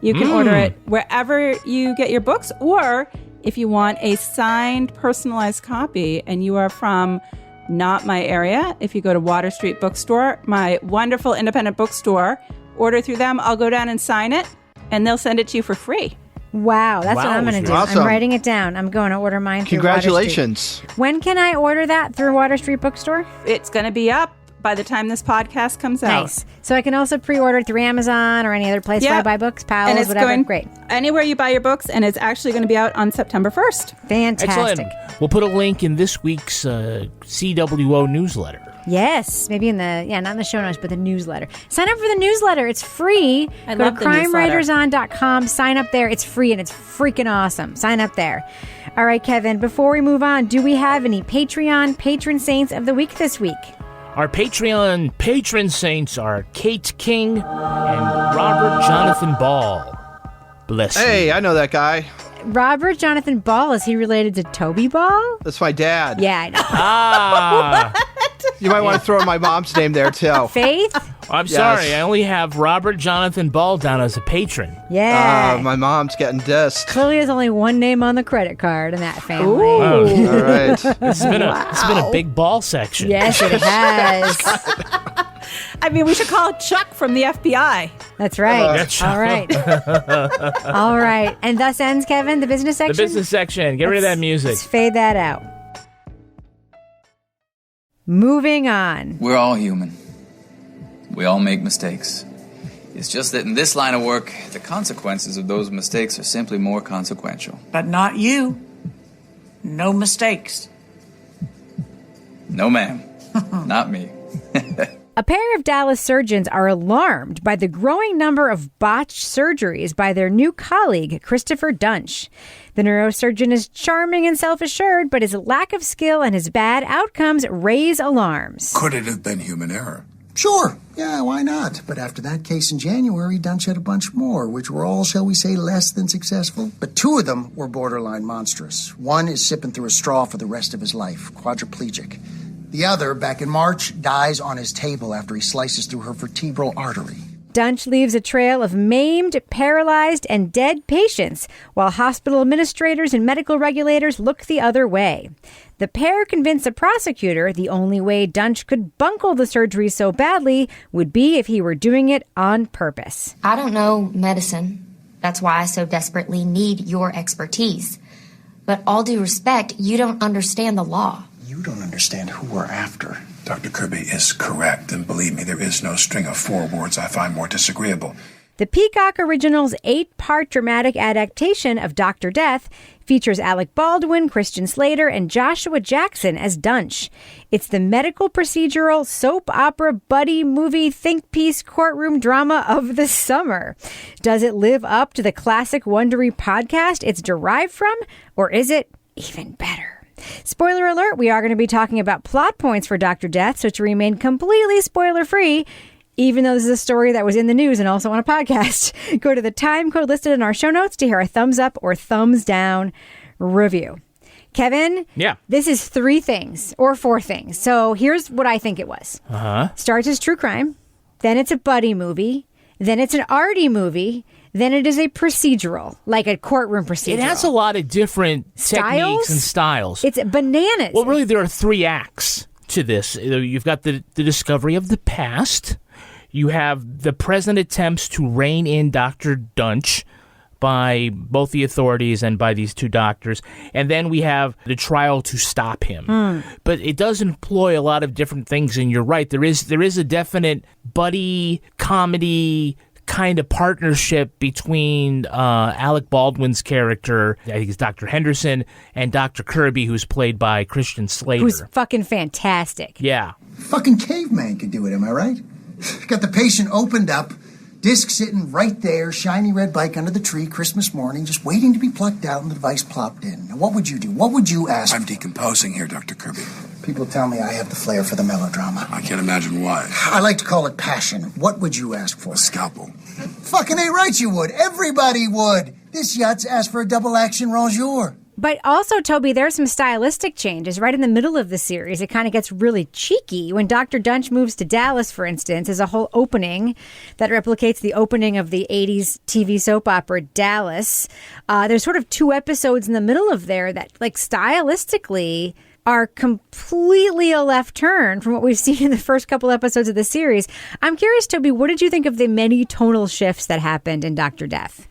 You can order it wherever you get your books, or if you want a signed, personalized copy and you are from not my area, if you go to Water Street Bookstore, my wonderful independent bookstore, order through them. I'll go down and sign it, and they'll send it to you for free. Wow, that's what I'm going to do. Awesome. I'm writing it down. I'm going to order mine through Congratulations. Water Street. When can I order that through Water Street Bookstore? It's going to be up by the time this podcast comes out. Nice. So I can also pre-order it through Amazon or any other place where I buy books, Powell's, and it's whatever. Great. Anywhere you buy your books, and it's actually going to be out on September 1st. Fantastic. Excellent. We'll put a link in this week's CWO newsletter. Yes, maybe in the, not in the show notes, but the newsletter. Sign up for the newsletter. It's free. I Go love to the newsletter. crimewriterson.com. Sign up there. It's free and it's freaking awesome. Sign up there. All right, Kevin, before we move on, do we have any Patreon patron saints of the week this week? Our Patreon patron saints are Kate King and Robert Jonathan Ball. Bless you. Hey, I know that guy. Robert Jonathan Ball, is he related to Toby Ball? That's my dad. Yeah, I know. Ah. You might want to throw in my mom's name there, too. Faith? I'm sorry. I only have Robert Jonathan Ball down as a patron. Yeah. My mom's getting dissed. Clearly, there's only one name on the credit card in that family. Ooh. All right. It's been a big ball section. Yes, it has. I mean, we should call Chuck from the FBI. That's right. All right. All right. And thus ends, Kevin, the business section? The business section. Get rid of that music. Let's fade that out. Moving on. We're all human. We all make mistakes. It's just that in this line of work, the consequences of those mistakes are simply more consequential. But not you. No mistakes. No, ma'am. Not me. A pair of Dallas surgeons are alarmed by the growing number of botched surgeries by their new colleague, Christopher Dunch. The neurosurgeon is charming and self-assured, but his lack of skill and his bad outcomes raise alarms. Could it have been human error? Sure. Yeah, why not? But after that case in January, Dunch had a bunch more, which were all, shall we say, less than successful. But 2 of them were borderline monstrous. One is sipping through a straw for the rest of his life, quadriplegic. The other, back in March, dies on his table after he slices through her vertebral artery. Dunch leaves a trail of maimed, paralyzed, and dead patients, while hospital administrators and medical regulators look the other way. The pair convince a prosecutor the only way Dunch could bungle the surgery so badly would be if he were doing it on purpose. I don't know medicine. That's why I so desperately need your expertise. But all due respect, you don't understand the law. You don't understand who we're after. Dr. Kirby is correct, and believe me, there is no string of 4 words I find more disagreeable. The Peacock Originals 8-part dramatic adaptation of Dr. Death features Alec Baldwin, Christian Slater, and Joshua Jackson as Dunch. It's the medical procedural soap opera buddy movie think piece courtroom drama of the summer. Does it live up to the classic Wondery podcast it's derived from, or is it even better? Spoiler alert, we are going to be talking about plot points for Dr. Death, so to remain completely spoiler-free, even though this is a story that was in the news and also on a podcast, go to the time code listed in our show notes to hear a thumbs up or thumbs down review. Kevin? Yeah. This is 3 things or 4 things. So here's what I think it was. Starts as true crime, then it's a buddy movie, then it's an arty movie, then it is a procedural, like a courtroom procedural. It has a lot of different techniques and styles. It's bananas. Well, really, there are 3 acts to this. You've got the discovery of the past. You have the present attempts to rein in Dr. Dunch by both the authorities and by these 2 doctors. And then we have the trial to stop him. But it does employ a lot of different things, and you're right. There is a definite buddy comedy kind of partnership between Alec Baldwin's character, I think it's Dr. Henderson, and Dr. Kirby, who's played by Christian Slater. Who's fucking fantastic. Yeah. Fucking caveman could do it, am I right? Got the patient opened up, disc sitting right there, shiny red bike under the tree, Christmas morning, just waiting to be plucked out and the device plopped in. Now, what would you do? What would you ask? I'm decomposing here, Dr. Kirby. People tell me I have the flair for the melodrama. I can't imagine why. I like to call it passion. What would you ask for? A scalpel. Fucking ain't right you would. Everybody would. This yacht's asked for a double action rongeur. But also, Toby, there's some stylistic changes. Right in the middle of the series, it kind of gets really cheeky. When Dr. Dunch moves to Dallas, for instance, there's a whole opening that replicates the opening of the 80s TV soap opera Dallas. There's sort of 2 episodes in the middle of there that, like, stylistically are completely a left turn from what we've seen in the first couple episodes of the series. I'm curious, Toby, what did you think of the many tonal shifts that happened in Dr. Death?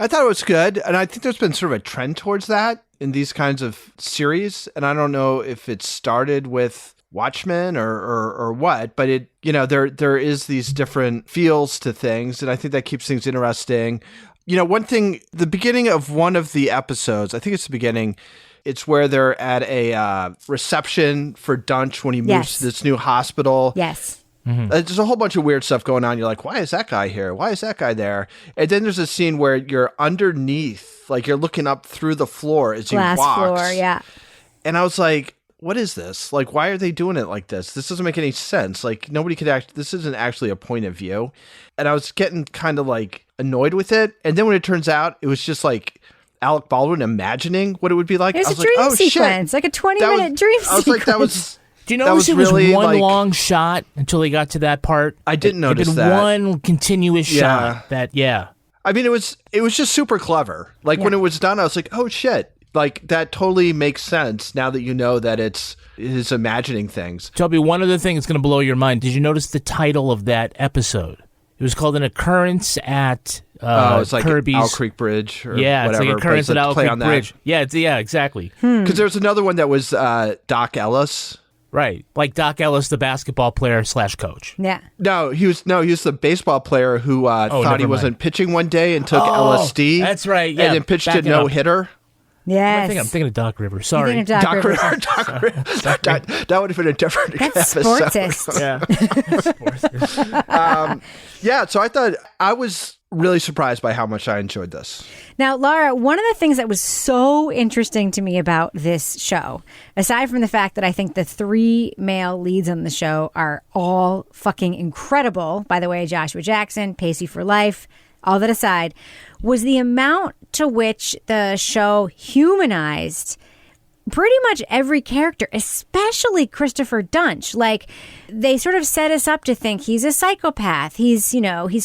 I thought it was good, and I think there's been sort of a trend towards that in these kinds of series, and I don't know if it started with Watchmen or what, but it, there is these different feels to things, and I think that keeps things interesting. One thing, the beginning of one of the episodes, I think it's the beginning, it's where they're at a reception for Dunch when he moves to this new hospital. Yes. Mm-hmm. There's a whole bunch of weird stuff going on. You're like, why is that guy here? Why is that guy there? And then there's a scene where you're underneath, like you're looking up through the floor as Glass he walks. Floor, yeah. And I was like, what is this? Like, why are they doing it like this? This doesn't make any sense. Like, nobody could this isn't actually a point of view. And I was getting kind of like annoyed with it. And then when it turns out, it was just like Alec Baldwin imagining what it would be like. It was I a dream sequence, like a 20-minute dream sequence. I was like, Do you notice it was really one long shot until they got to that part? I didn't notice that. One continuous shot. I mean, it was just super clever. Like when it was done, I was like, oh shit. Like that totally makes sense now that you know that it is imagining things. Toby, one other thing that's going to blow your mind. Did you notice the title of that episode? It was called An Occurrence at it's like Kirby's Owl Creek Bridge or whatever. It's like Occurrence at Owl Creek Bridge. Yeah, exactly. Because there's another one that was Doc Ellis. Right, like Doc Ellis, the basketball player / coach. Yeah. No, he was the baseball player who thought he wasn't pitching one day and took LSD. That's right. Yeah, and then pitched a no-hitter. Yes. I'm thinking of Doc Rivers. Sorry. Doc Rivers. That would have been a different That's episode. sportist. Yeah. So I thought I was really surprised by how much I enjoyed this. Now, Laura, one of the things that was so interesting to me about this show, aside from the fact that I think the 3 male leads on the show are all fucking incredible, by the way, Joshua Jackson, Pacey for Life, all that aside, was the amount to which the show humanized pretty much every character, especially Christopher Dunch. Like, they sort of set us up to think he's a psychopath. He's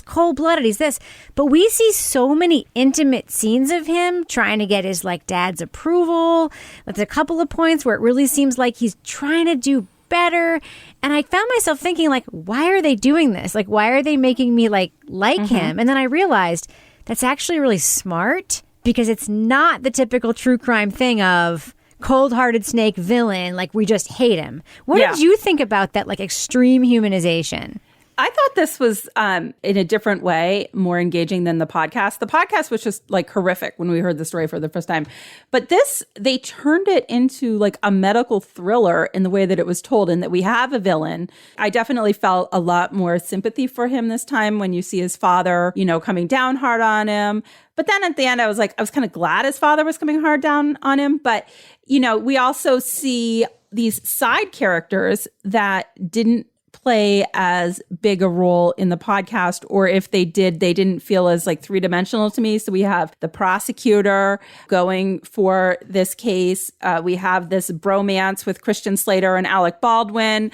cold-blooded. He's this. But we see so many intimate scenes of him trying to get his, dad's approval. There's a couple of points where it really seems like he's trying to do better. And I found myself thinking, why are they doing this? Why are they making me, like him? And then I realized that's actually really smart because it's not the typical true crime thing of cold-hearted snake villain, we just hate him. What did you think about that, extreme humanization? I thought this was, in a different way, more engaging than the podcast. The podcast was just, horrific when we heard the story for the first time. But this, they turned it into, a medical thriller in the way that it was told, and that we have a villain. I definitely felt a lot more sympathy for him this time when you see his father, coming down hard on him. But then at the end, I was kind of glad his father was coming hard down on him. But, we also see these side characters that didn't play as big a role in the podcast, or if they did, they didn't feel as three-dimensional to me. So we have the prosecutor going for this case. We have this bromance with Christian Slater and Alec Baldwin,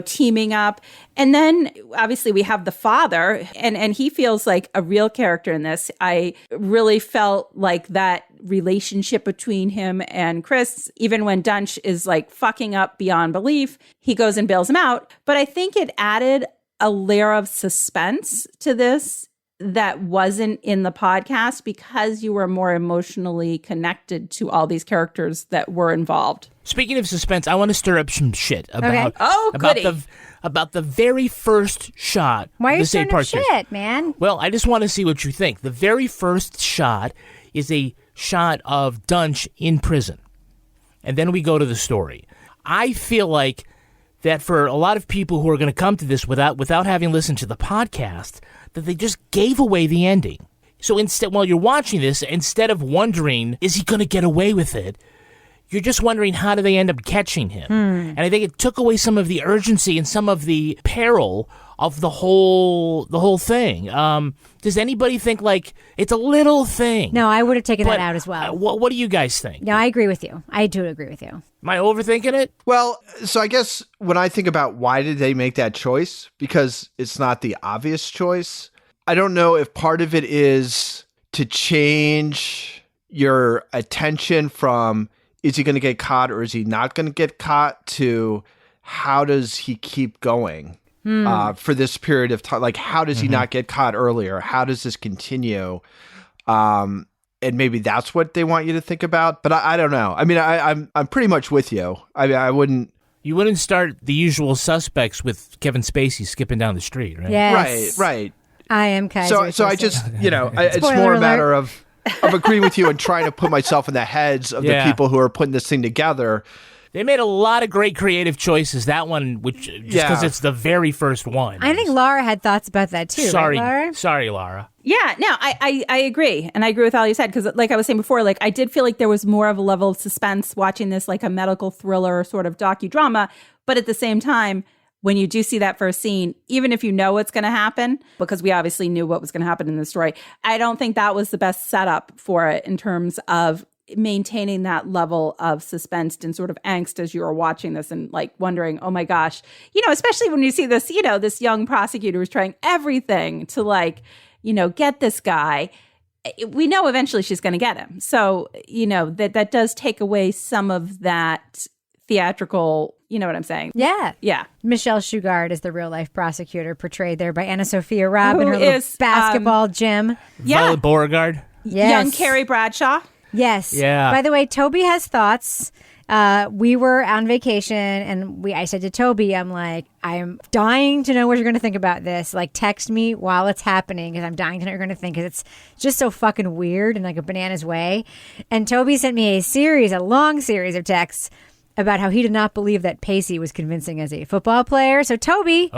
teaming up. And then obviously we have the father, and he feels like a real character in this. I really felt like that relationship between him and Chris, even when Dunch is fucking up beyond belief, he goes and bails him out. But I think it added a layer of suspense to this that wasn't in the podcast because you were more emotionally connected to all these characters that were involved. Speaking of suspense, I want to stir up some shit about about the very first shot. Why are you the stirring up shit, man? Well, I just want to see what you think. The very first shot is a shot of Dunch in prison. And then we go to the story. I feel like that for a lot of people who are going to come to this without having listened to the podcast, that they just gave away the ending. So instead, while you're watching this, instead of wondering, is he going to get away with it? You're just wondering, how do they end up catching him? And I think it took away some of the urgency and some of the peril of the whole thing. Does anybody think it's a little thing? No, I would have taken that out as well. What do you guys think? No, I agree with you. I do agree with you. Am I overthinking it? Well, so I guess when I think about why did they make that choice, because it's not the obvious choice. I don't know if part of it is to change your attention from is he going to get caught or is he not going to get caught to how does he keep going for this period of time? How does he not get caught earlier? How does this continue? And maybe that's what they want you to think about. But I don't know. I mean, I'm pretty much with you. I mean, I wouldn't. You wouldn't start The Usual Suspects with Kevin Spacey skipping down the street, right? Yes. Right. I am Kaiser. So I just, it's more a matter of agreeing with you and trying to put myself in the heads of the people who are putting this thing together. They made a lot of great creative choices. That one, because it's the very first one. I think Laura had thoughts about that too. Sorry, right, Laura? Sorry, Laura. Yeah, no, I agree. And I agree with all you said, because like I was saying before, I did feel like there was more of a level of suspense watching this, a medical thriller sort of docudrama. But at the same time, when you do see that first scene, even if you know what's going to happen, because we obviously knew what was going to happen in the story, I don't think that was the best setup for it in terms of maintaining that level of suspense and sort of angst as you are watching this and like wondering, oh my gosh, especially when you see this, this young prosecutor who's trying everything to like, get this guy. We know eventually she's going to get him. So, that does take away some of that theatrical, you know what I'm saying? Yeah. Yeah. Michelle Shugard is the real life prosecutor portrayed there by Anna Sophia Robb in her Who little is, basketball gym. Violet Beauregard. Yes. Young Carrie Bradshaw. Yes. Yeah. By the way, Toby has thoughts. We were on vacation and I said to Toby, I'm like, I'm dying to know what you're going to think about this. Like, text me while it's happening because I'm dying to know what you're going to think because it's just so fucking weird in like a bananas way. And Toby sent me a long series of texts about how he did not believe that Pacey was convincing as a football player. So Toby,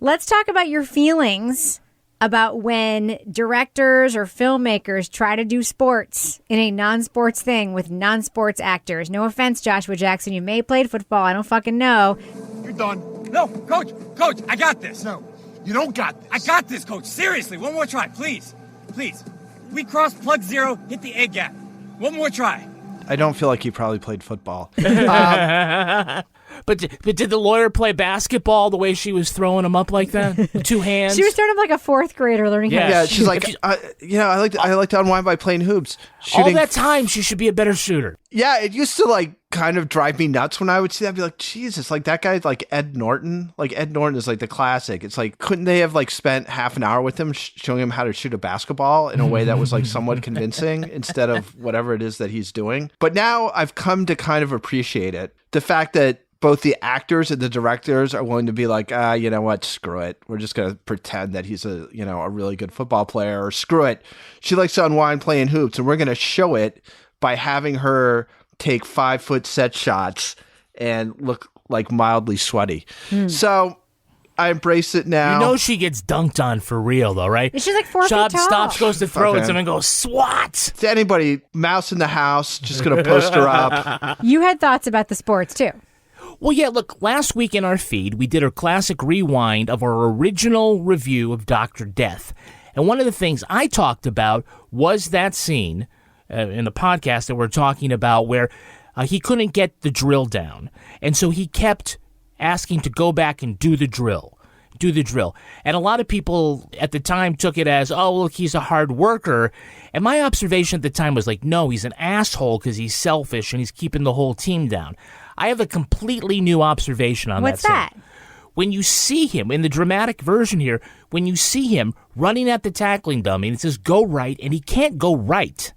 let's talk about your feelings about when directors or filmmakers try to do sports in a non-sports thing with non-sports actors. No offense, Joshua Jackson. You may have played football. I don't fucking know. You're done. No, Coach, I got this. No, you don't got this. I got this, Coach. Seriously, one more try, please. We cross plug 0, hit the egg gap. One more try. I don't feel like he probably played football. But did the lawyer play basketball the way she was throwing him up like that? With 2 hands? She was sort of like a 4th grader learning how to Yeah, shoot. she's like, I like to unwind by playing hoops. All that time, she should be a better shooter. Yeah, it used to like kind of drive me nuts when I would see that. I'd be like, Jesus, like that guy's like Ed Norton. Like Ed Norton is like the classic. It's like, couldn't they have like spent half an hour with him showing him how to shoot a basketball in a way that was like somewhat convincing instead of whatever it is that he's doing? But now I've come to kind of appreciate it. The fact that both the actors and the directors are willing to be like, you know what, screw it. We're just going to pretend that he's a really good football player, or screw it. She likes to unwind playing hoops, and we're going to show it by having her take 5-foot set shots and look like mildly sweaty. So I embrace it now. You know she gets dunked on for real, though, right? She's like 4 feet tall. Stops, goes to throw at someone, goes, swat! To anybody, mouse in the house, just going to post her up. You had thoughts about the sports, too. Well, yeah, look, last week in our feed, we did our classic rewind of our original review of Dr. Death. And one of the things I talked about was that scene in the podcast that we're talking about where he couldn't get the drill down. And so he kept asking to go back and do the drill. And a lot of people at the time took it as, oh, look, he's a hard worker. And my observation at the time was like, no, he's an asshole because he's selfish and he's keeping the whole team down. I have a completely new observation on What's that that? When you see him, in the dramatic version here, when you see him running at the tackling dummy and it says go right and he can't go right,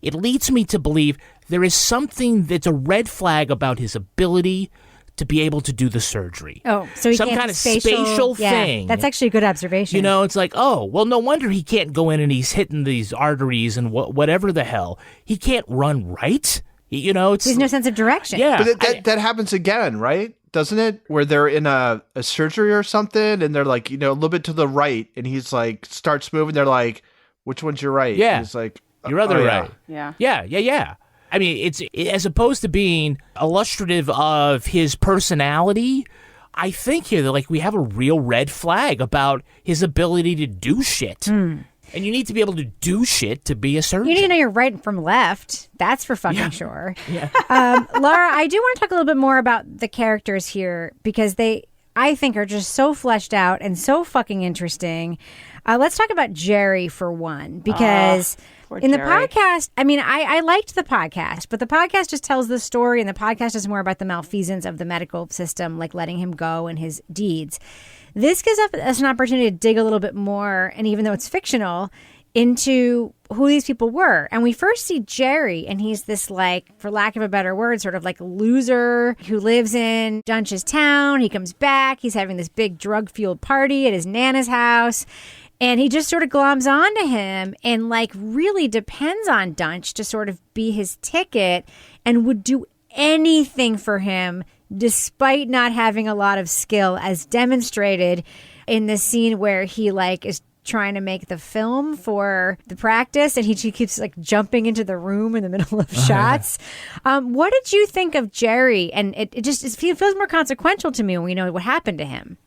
it leads me to believe there is something that's a red flag about his ability to be able to do the surgery. Oh, so he some can't kind of spatial thing. That's actually a good observation. You know, it's like, oh, well, no wonder he can't go in and he's hitting these arteries and whatever the hell. He can't run right. You know, there's no sense of direction. Yeah, but that happens again, right? Doesn't it? Where they're in a surgery or something, and they're like, a little bit to the right, and he's like starts moving. They're like, which one's your right? Yeah, and he's like, your other right. Yeah. I mean, it's as opposed to being illustrative of his personality. I think here that like we have a real red flag about his ability to do shit. And you need to be able to do shit to be a surgeon. You need to know your right from left. That's for fucking sure. Yeah. Laura, I do want to talk a little bit more about the characters here because they, I think, are just so fleshed out and so fucking interesting. Let's talk about Jerry for one, because in the podcast, I mean, I liked the podcast, but the podcast just tells the story, and the podcast is more about the malfeasance of the medical system, like letting him go and his deeds. This gives us an opportunity to dig a little bit more, and even though it's fictional, into who these people were. And we first see Jerry, and he's this, like, for lack of a better word, sort of like loser who lives in Dunch's town. He comes back. He's having this big drug-fueled party at his Nana's house. And he just sort of gloms onto him and, like, really depends on Dunch to sort of be his ticket and would do anything for him despite not having a lot of skill, as demonstrated in the scene where he, like, is trying to make the film for the practice and he keeps, like, jumping into the room in the middle of shots. What did you think of Jerry? And it feels more consequential to me when we know what happened to him.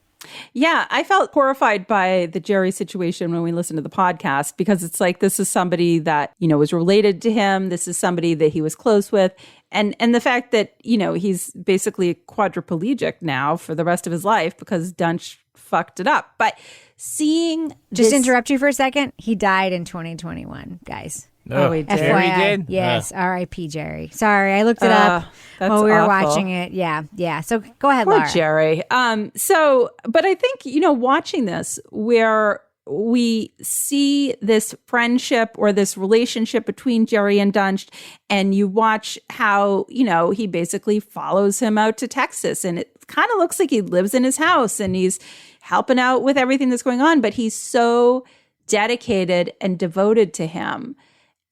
Yeah, I felt horrified by the Jerry situation when we listened to the podcast, because it's like, this is somebody that, was related to him. This is somebody that he was close with. And the fact that, he's basically quadriplegic now for the rest of his life because Dunch fucked it up. But seeing Just interrupt you for a second. He died in 2021, guys. Oh, he did? Jerry did? Yes, R.I.P. Jerry. Sorry, I looked it up while we were watching it. Yeah. So go ahead, Poor Laura. Jerry. But I think, watching this, where we see this friendship or this relationship between Jerry and Dunst, and you watch how, he basically follows him out to Texas, and it kind of looks like he lives in his house and he's helping out with everything that's going on, but he's so dedicated and devoted to him.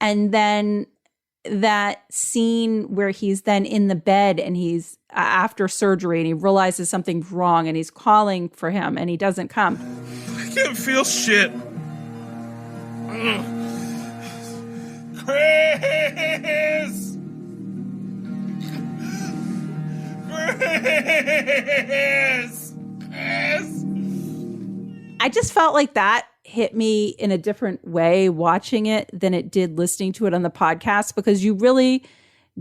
And then that scene where he's then in the bed and he's after surgery and he realizes something's wrong and he's calling for him and he doesn't come. I can't feel shit. Chris! I just felt like that hit me in a different way watching it than it did listening to it on the podcast, because you really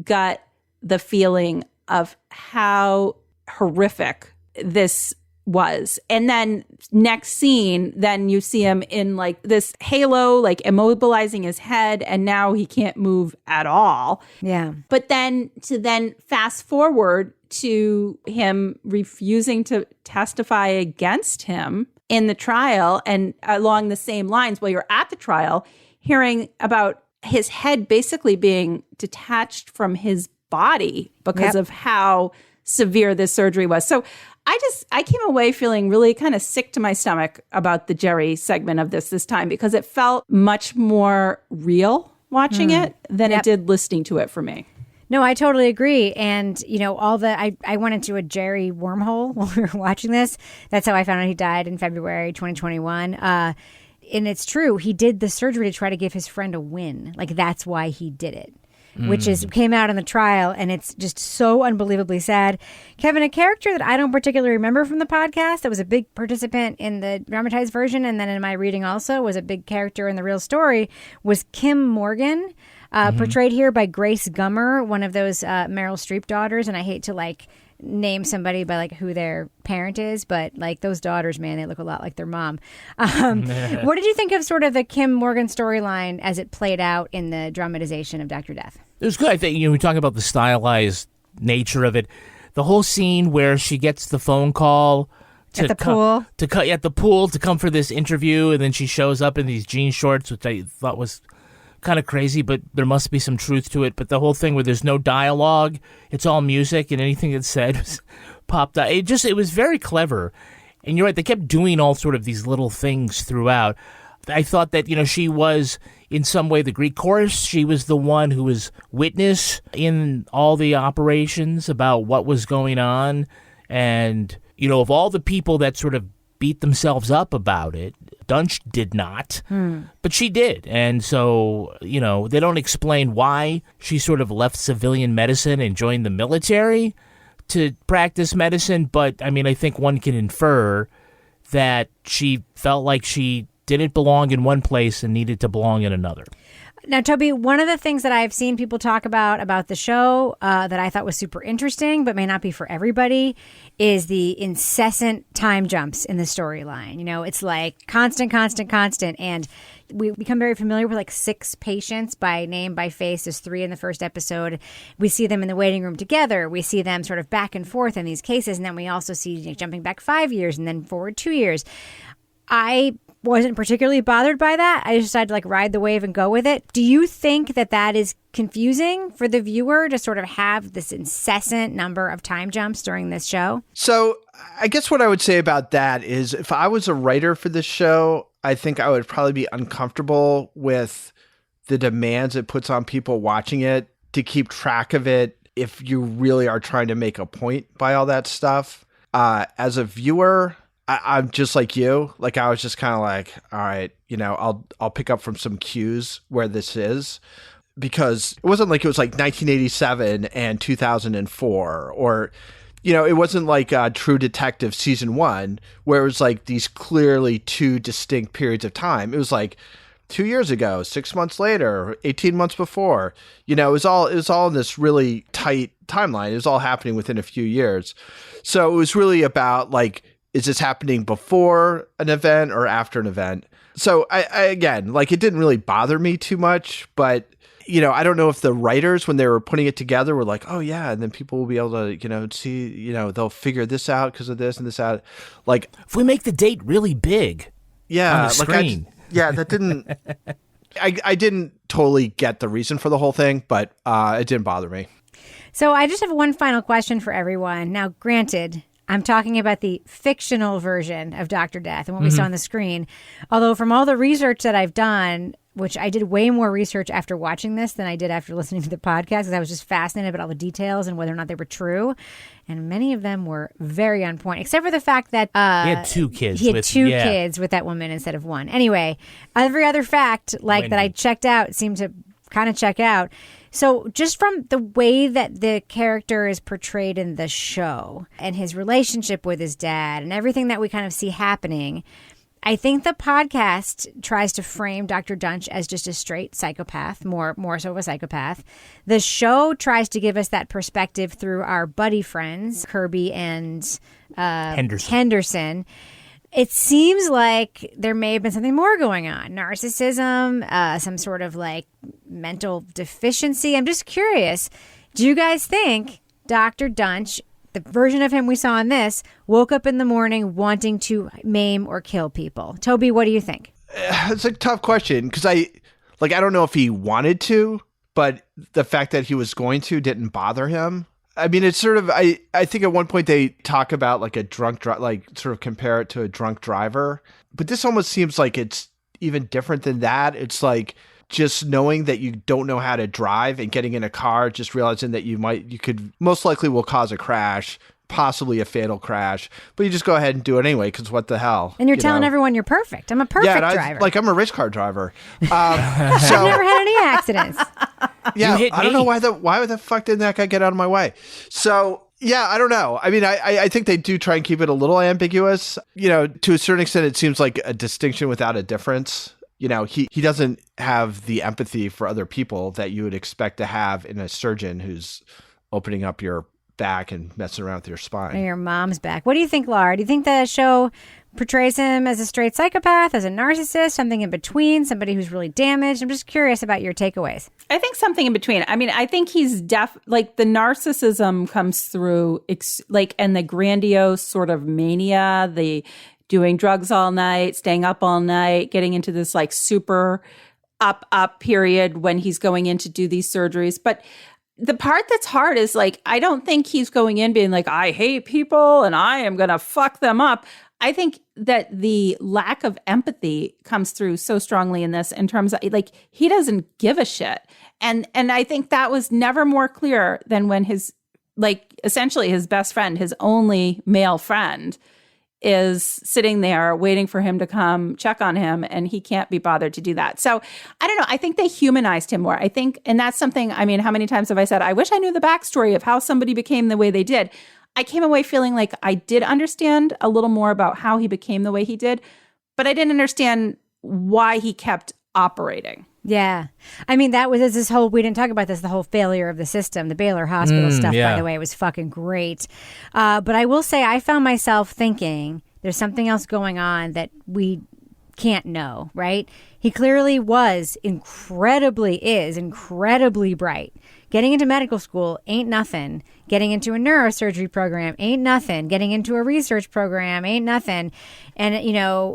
got the feeling of how horrific this was. And then next scene, then you see him in like this halo, like immobilizing his head, and now he can't move at all. Yeah. But then fast forward to him refusing to testify against him in the trial, and along the same lines, while you're at the trial, hearing about his head basically being detached from his body because of how severe this surgery was. So I came away feeling really kind of sick to my stomach about the Jerry segment of this time, because it felt much more real watching it than it did listening to it for me. No, I totally agree. And, I went into a Jerry wormhole while we were watching this. That's how I found out he died in February 2021. And it's true. He did the surgery to try to give his friend a win. Like, that's why he did it, which came out in the trial. And it's just so unbelievably sad. Kevin, a character that I don't particularly remember from the podcast that was a big participant in the dramatized version, and then in my reading also was a big character in the real story, was Kim Morgan. Portrayed here by Grace Gummer, one of those Meryl Streep daughters. And I hate to name somebody by who their parent is, but those daughters, man, they look a lot like their mom. What did you think of sort of the Kim Morgan storyline as it played out in the dramatization of Dr. Death? It was good. I think, we talk about the stylized nature of it. The whole scene where she gets the phone call at the pool to come for this interview, and then she shows up in these jean shorts, which I thought was kind of crazy, but there must be some truth to it. But the whole thing where there's no dialogue, it's all music, and anything that's said was popped out. It was very clever. And you're right, they kept doing all sort of these little things throughout. I thought that, she was in some way the Greek chorus. She was the one who was witness in all the operations about what was going on. And, of all the people that sort of beat themselves up about it, Dunch did not, but she did. And so, they don't explain why she sort of left civilian medicine and joined the military to practice medicine. But, I think one can infer that she felt like she didn't belong in one place and needed to belong in another. Now, Toby, one of the things that I've seen people talk about the show that I thought was super interesting, but may not be for everybody, is the incessant time jumps in the storyline. It's like constant. And we become very familiar with 6 patients by name, by face. There's 3 in the first episode. We see them in the waiting room together. We see them sort of back and forth in these cases. And then we also see jumping back 5 years and then forward 2 years. I wasn't particularly bothered by that. I just decided to ride the wave and go with it. Do you think that is confusing for the viewer to sort of have this incessant number of time jumps during this show? So I guess what I would say about that is, if I was a writer for this show, I think I would probably be uncomfortable with the demands it puts on people watching it to keep track of it if you really are trying to make a point by all that stuff. As a viewer, I'm just like you. I was just kind of all right, I'll pick up from some cues where this is, because it wasn't like it was 1987 and 2004, or it wasn't like True Detective season 1, where it was like these clearly two distinct periods of time. It was like 2 years ago, 6 months later, 18 months before. It was all in this really tight timeline. It was all happening within a few years. So it was really about like, is this happening before an event or after an event? So I again, like, it didn't really bother me too much, but I don't know if the writers, when they were putting it together, were like, oh yeah, and then people will be able to, see, they'll figure this out because of this and this out. Like, if we make the date really big, on the screen. That didn't. I didn't totally get the reason for the whole thing, but it didn't bother me. So I just have one final question for everyone. Now, granted, I'm talking about the fictional version of Dr. Death and what we saw on the screen. Although from all the research that I've done, which I did way more research after watching this than I did after listening to the podcast, because I was just fascinated about all the details and whether or not they were true. And many of them were very on point, except for the fact that he had two kids. He had two kids with that woman instead of one. Anyway, every other fact that I checked out seemed to kind of check out. So just from the way that the character is portrayed in the show and his relationship with his dad and everything that we kind of see happening, I think the podcast tries to frame Dr. Dunch as just a straight psychopath, more so of a psychopath. The show tries to give us that perspective through our buddy friends, Kirby and Henderson. It seems like there may have been something more going on. Narcissism, some sort of like mental deficiency. I'm just curious. Do you guys think Dr. Dunch, the version of him we saw in this, woke up in the morning wanting to maim or kill people? Toby, what do you think? It's a tough question because I don't know if he wanted to, but the fact that he was going to didn't bother him. I mean, it's sort of, I think at one point they talk about like a drunk, sort of compare it to a drunk driver. But this almost seems like it's even different than that. It's like just knowing that you don't know how to drive and getting in a car, just realizing that you could most likely will cause a crash, possibly a fatal crash, but you just go ahead and do it anyway, because what the hell? And you're telling everyone you're perfect. I'm a perfect driver. I'm a race car driver. I've never had any accidents. Yeah, I don't know why the fuck didn't that guy get out of my way? So yeah, I don't know. I mean, I think they do try and keep it a little ambiguous. To a certain extent, it seems like a distinction without a difference. He doesn't have the empathy for other people that you would expect to have in a surgeon who's opening up your back and messing around with your spine. Or your mom's back. What do you think, Laura? Do you think the show portrays him as a straight psychopath, as a narcissist, something in between, somebody who's really damaged? I'm just curious about your takeaways. I think something in between. I mean, I think he's the narcissism comes through, and the grandiose sort of mania, the doing drugs all night, staying up all night, getting into this like super up period when he's going in to do these surgeries. But the part that's hard is like, I don't think he's going in being like, I hate people and I am going to fuck them up. I think that the lack of empathy comes through so strongly in this, in terms of like, he doesn't give a shit. And I think that was never more clear than when his, essentially his best friend, his only male friend, is sitting there waiting for him to come check on him, and he can't be bothered to do that. So I don't know. I think they humanized him more. I think, and that's something, I mean, how many times have I said, I wish I knew the backstory of how somebody became the way they did. I came away feeling like I did understand a little more about how he became the way he did, but I didn't understand why he kept operating. Yeah. I mean, that was this whole, we didn't talk about this, the whole failure of the system, the Baylor Hospital stuff, by the way, was fucking great. But I will say, I found myself thinking there's something else going on that we can't know, right? He clearly is incredibly bright. Getting into medical school ain't nothing. Getting into a neurosurgery program ain't nothing. Getting into a research program ain't nothing. And,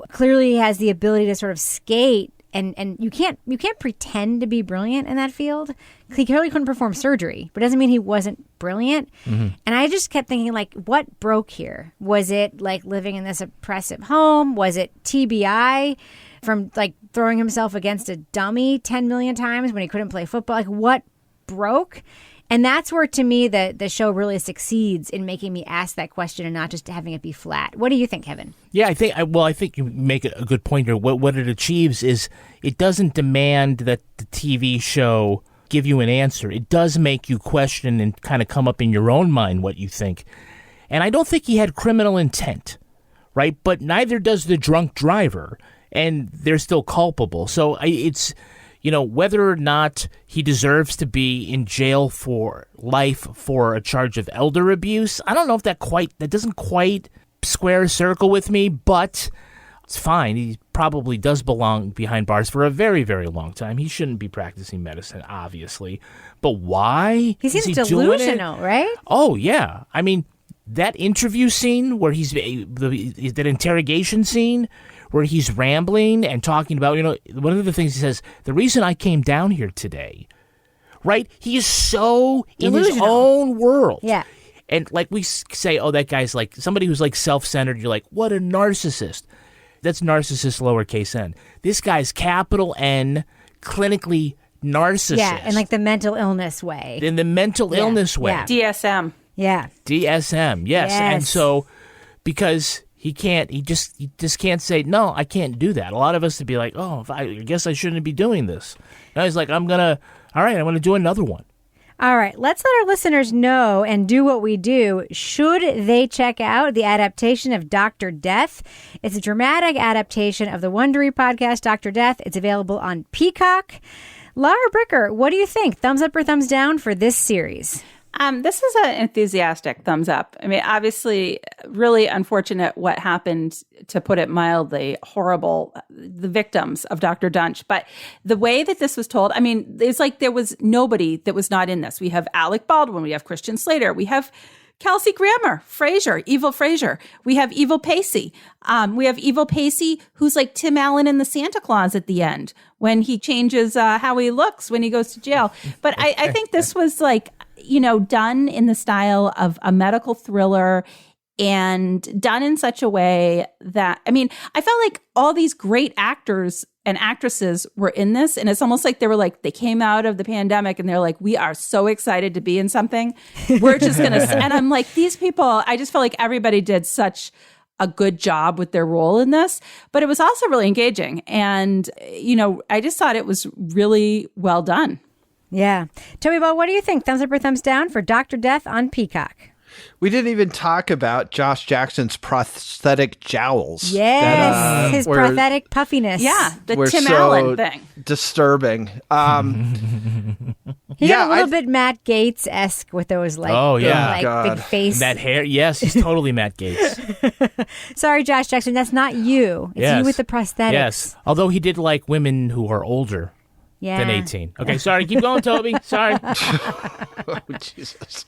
clearly he has the ability to sort of skate. And you can't pretend to be brilliant in that field. He clearly couldn't perform surgery, but it doesn't mean he wasn't brilliant. Mm-hmm. And I just kept thinking, like, what broke here? Was it like living in this oppressive home? Was it TBI from like throwing himself against a dummy 10 million times when he couldn't play football? Like, what broke? And that's where, to me, the show really succeeds in making me ask that question and not just having it be flat. What do you think, Kevin? Yeah, I think you make a good point here. What it achieves is it doesn't demand that the TV show give you an answer. It does make you question and kind of come up in your own mind what you think. And I don't think he had criminal intent, right? But neither does the drunk driver, and they're still culpable. So it's, whether or not he deserves to be in jail for life for a charge of elder abuse, I don't know if that doesn't quite square a circle with me, but it's fine. He probably does belong behind bars for a very, very long time. He shouldn't be practicing medicine, obviously. But why? He seems is he delusional, right? Oh, yeah. I mean, that interview scene where that interrogation scene where he's rambling and talking about, one of the things he says, the reason I came down here today, right? He is so Delusional. in his own world. Yeah. And like we say, oh, that guy's like somebody who's like self-centered. You're like, what a narcissist. That's narcissist lowercase n. This guy's capital N, clinically narcissist. Yeah, in like the mental illness way. In the mental illness way. Yeah. DSM. Yeah. DSM, yes. And so because he just can't say, no, I can't do that. A lot of us would be like, oh, I guess I shouldn't be doing this. Now he's like, I'm going to do another one. All right, let's let our listeners know and do what we do. Should they check out the adaptation of Dr. Death? It's a dramatic adaptation of the Wondery podcast, Dr. Death. It's available on Peacock. Laura Bricker, what do you think? Thumbs up or thumbs down for this series? This is an enthusiastic thumbs up. I mean, obviously, really unfortunate what happened, to put it mildly, horrible, the victims of Dr. Dunch. But the way that this was told, I mean, it's like there was nobody that was not in this. We have Alec Baldwin, we have Christian Slater, we have Kelsey Grammer, Evil Frasier. We have Evil Pacey. We have Evil Pacey, who's like Tim Allen in the Santa Claus at the end when he changes how he looks when he goes to jail. But I think this was like, done in the style of a medical thriller and done in such a way that, I mean, I felt like all these great actors and actresses were in this. And it's almost like they came out of the pandemic and they're like, we are so excited to be in something. We're just going to, and I'm like, these people, I just felt like everybody did such a good job with their role in this, but it was also really engaging. And, I just thought it was really well done. Yeah. Toby Ball, what do you think? Thumbs up or thumbs down for Dr. Death on Peacock? We didn't even talk about Josh Jackson's prosthetic jowls. Yes, his prosthetic puffiness. Yeah, the Tim Allen thing. Disturbing. He got a little bit Matt Gaetz-esque with those big face. That hair, yes, he's totally Matt Gaetz. Sorry, Josh Jackson, that's not you. It's you with the prosthetics. Yes, although he did like women who are older. Yeah. Than 18. Okay, sorry. Keep going, Toby. Sorry. Oh, Jesus.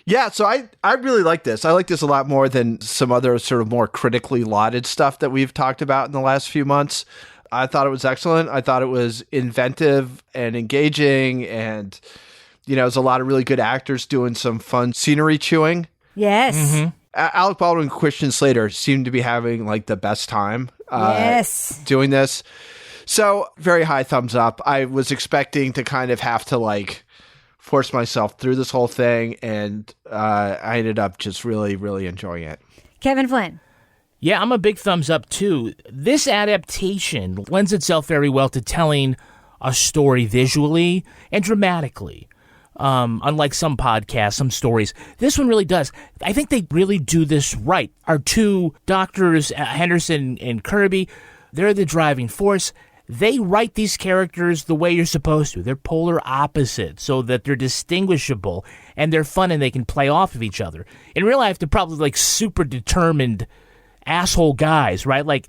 Yeah, so I really like this. I like this a lot more than some other sort of more critically lauded stuff that we've talked about in the last few months. I thought it was excellent. I thought it was inventive and engaging, and, there's a lot of really good actors doing some fun scenery chewing. Yes. Mm-hmm. Alec Baldwin and Christian Slater seem to be having like the best time doing this. So very high thumbs up. I was expecting to kind of have to like force myself through this whole thing, and I ended up just really, really enjoying it. Kevin Flynn. Yeah, I'm a big thumbs up too. This adaptation lends itself very well to telling a story visually and dramatically. Unlike some podcasts, some stories, this one really does. I think they really do this right. Our two doctors, Henderson and Kirby, they're the driving force. They write these characters the way you're supposed to. They're polar opposites so that they're distinguishable and they're fun and they can play off of each other. In real life, they're probably like super determined asshole guys, right? Like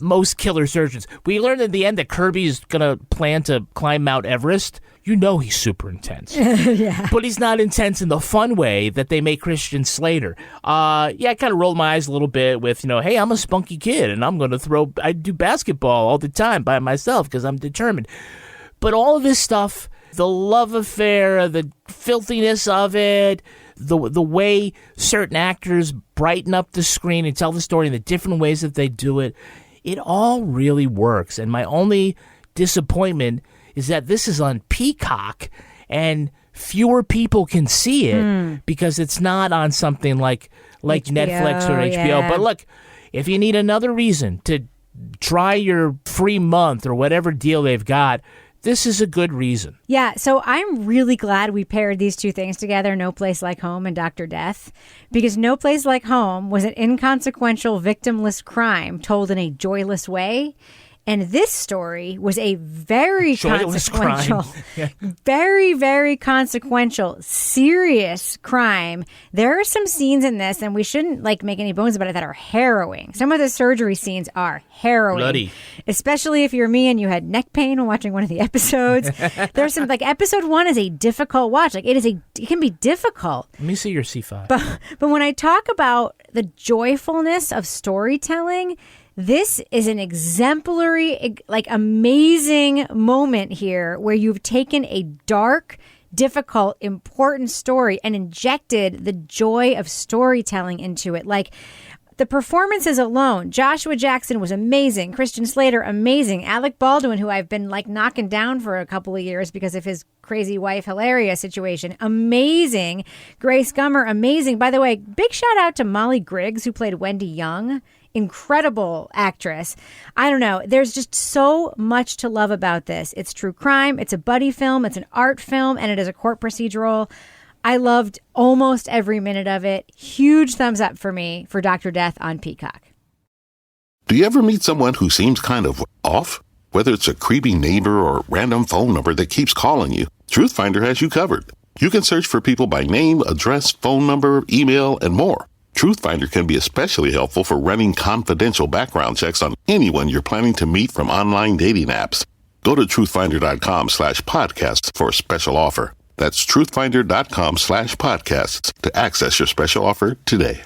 most killer surgeons. We learned in the end that Kirby is going to plan to climb Mount Everest. He's super intense. Yeah. But he's not intense in the fun way that they make Christian Slater. I kind of rolled my eyes a little bit with, hey, I'm a spunky kid and I do basketball all the time by myself because I'm determined. But all of this stuff, the love affair, the filthiness of it, the way certain actors brighten up the screen and tell the story in the different ways that they do it, it all really works. And my only disappointment is that this is on Peacock and fewer people can see it because it's not on something like HBO, Netflix or HBO. Yeah. But look, if you need another reason to try your free month or whatever deal they've got, this is a good reason. Yeah, so I'm really glad we paired these two things together, No Place Like Home and Dr. Death, because No Place Like Home was an inconsequential, victimless crime told in a joyless way. And this story was a very consequential, very, very consequential, serious crime. There are some scenes in this, and we shouldn't make any bones about it, that are harrowing. Some of the surgery scenes are harrowing. Bloody. Especially if you're me and you had neck pain while watching one of the episodes. There's some, episode 1 is a difficult watch. It can be difficult. Let me see your C5. But when I talk about the joyfulness of storytelling, this is an exemplary, amazing moment here where you've taken a dark, difficult, important story and injected the joy of storytelling into it. The performances alone, Joshua Jackson was amazing. Christian Slater, amazing. Alec Baldwin, who I've been knocking down for a couple of years because of his crazy wife, Hilaria situation, amazing. Grace Gummer, amazing. By the way, big shout out to Molly Griggs, who played Wendy Young. Incredible actress. I don't know. There's just so much to love about this. It's true crime. It's a buddy film. It's an art film, and it is a court procedural. I loved almost every minute of it. Huge thumbs up for me for Dr. Death on Peacock. Do you ever meet someone who seems kind of off? Whether it's a creepy neighbor or random phone number that keeps calling you, Truthfinder has you covered. You can search for people by name, address, phone number, email, and more. Truthfinder can be especially helpful for running confidential background checks on anyone you're planning to meet from online dating apps. Go to truthfinder.com/podcasts for a special offer. That's truthfinder.com/podcasts to access your special offer today.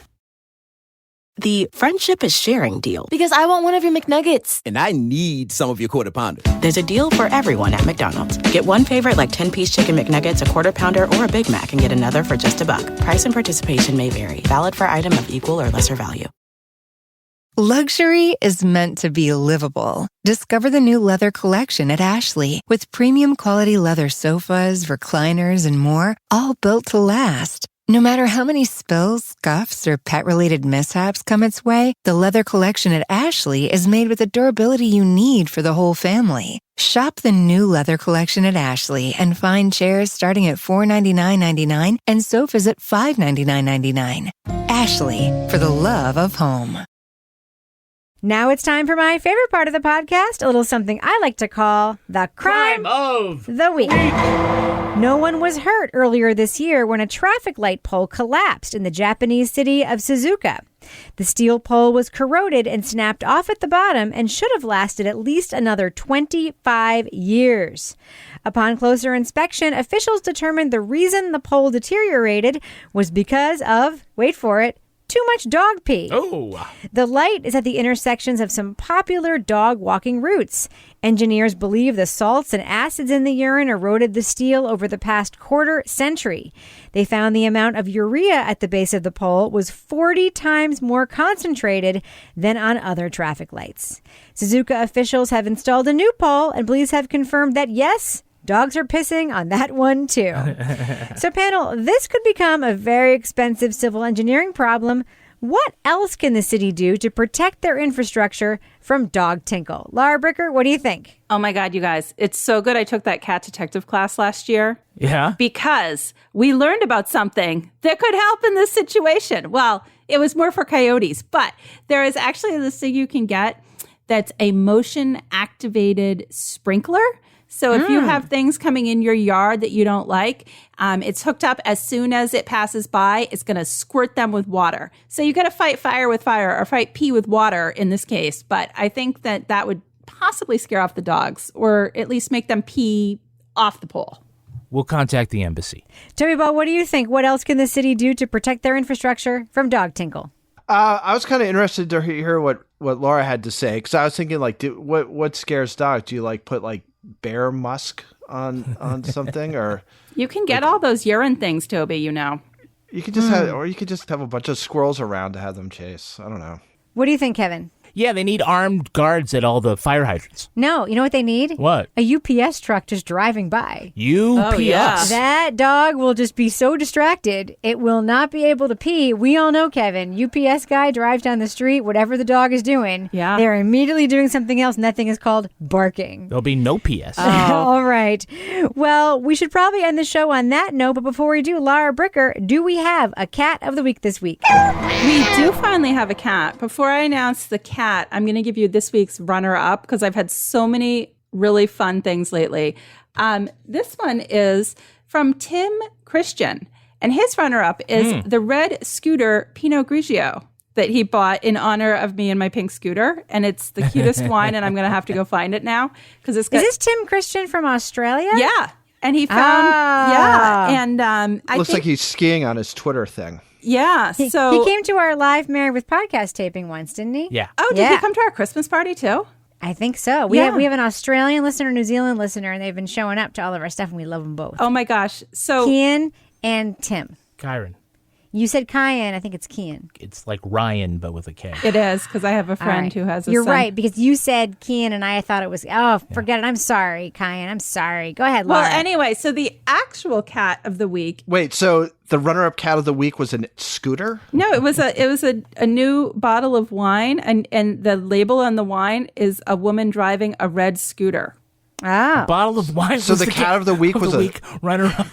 The friendship is sharing deal. Because I want one of your McNuggets. And I need some of your Quarter Pounder. There's a deal for everyone at McDonald's. Get one favorite 10-piece chicken McNuggets, a Quarter Pounder, or a Big Mac, and get another for just $1. Price and participation may vary. Valid for item of equal or lesser value. Luxury is meant to be livable. Discover the new leather collection at Ashley with premium quality leather sofas, recliners, and more, all built to last. No matter how many spills, scuffs, or pet-related mishaps come its way, the leather collection at Ashley is made with the durability you need for the whole family. Shop the new leather collection at Ashley and find chairs starting at $499.99 and sofas at $599.99. Ashley, for the love of home. Now it's time for my favorite part of the podcast, a little something I like to call the crime of the week. No one was hurt earlier this year when a traffic light pole collapsed in the Japanese city of Suzuka. The steel pole was corroded and snapped off at the bottom and should have lasted at least another 25 years. Upon closer inspection, officials determined the reason the pole deteriorated was because of, wait for it, too much dog pee. Oh. The light is at the intersections of some popular dog walking routes. Engineers believe the salts and acids in the urine eroded the steel over the past quarter century. They found the amount of urea at the base of the pole was 40 times more concentrated than on other traffic lights. Suzuka officials have installed a new pole, and police have confirmed that, yes, dogs are pissing on that one, too. So, panel, this could become a very expensive civil engineering problem. What else can the city do to protect their infrastructure from dog tinkle? Laura Bricker, what do you think? Oh, my God, you guys. It's so good I took that cat detective class last year. Yeah? Because we learned about something that could help in this situation. Well, it was more for coyotes, but there is actually this thing you can get that's a motion-activated sprinkler. So if you have things coming in your yard that you don't like, it's hooked up. As soon as it passes by, it's going to squirt them with water. So you got to fight fire with fire, or fight pee with water in this case. But I think that would possibly scare off the dogs, or at least make them pee off the pole. We'll contact the embassy. Toby Ball, what do you think? What else can the city do to protect their infrastructure from dog tinkle? I was kind of interested to hear what Laura had to say, because I was thinking, what scares dogs? Do you put bear musk on something, or you can get all those urine things, Toby, you know. You could just have, or you could just have a bunch of squirrels around to have them chase. I don't know. What do you think, Kevin? Yeah, they need armed guards at all the fire hydrants. No, you know what they need? What? A UPS truck just driving by. UPS. Oh, yeah. That dog will just be so distracted, it will not be able to pee. We all know, Kevin, UPS guy drives down the street, whatever the dog is doing, they're immediately doing something else, and that thing is called barking. There'll be no PS. All right. Well, we should probably end the show on that note, but before we do, Laura Bricker, do we have a cat of the week this week? We do finally have a cat. Before I announce the cat, I'm going to give you this week's runner-up because I've had so many really fun things lately. This one is from Tim Christian, and his runner-up is the red scooter Pinot Grigio that he bought in honor of me and my pink scooter, and it's the cutest wine, and I'm going to have to go find it now because it's got... Is this Tim Christian from Australia? Yeah, and he found and I looks think, like he's skiing on his Twitter thing. Yeah, so he came to our live Married with Podcast taping once, didn't he? Yeah. Oh, did he come to our Christmas party too? I think so. We have an Australian listener, New Zealand listener, and they've been showing up to all of our stuff, and we love them both. Oh my gosh! So Kian and Tim. Kyron. You said Kian. I think it's Kian. It's like Ryan, but with a K. It is, because I have a friend who has a You're son. right, because you said Kian, and I thought it was, forget it. I'm sorry, Kian. I'm sorry. Go ahead, Laura. Well, anyway, so the actual cat of the week. Wait, so the runner-up cat of the week was a scooter? No, it was a new bottle of wine, and the label on the wine is a woman driving a red scooter. Ah, a bottle of wine. So the cat of the week was a runner-up.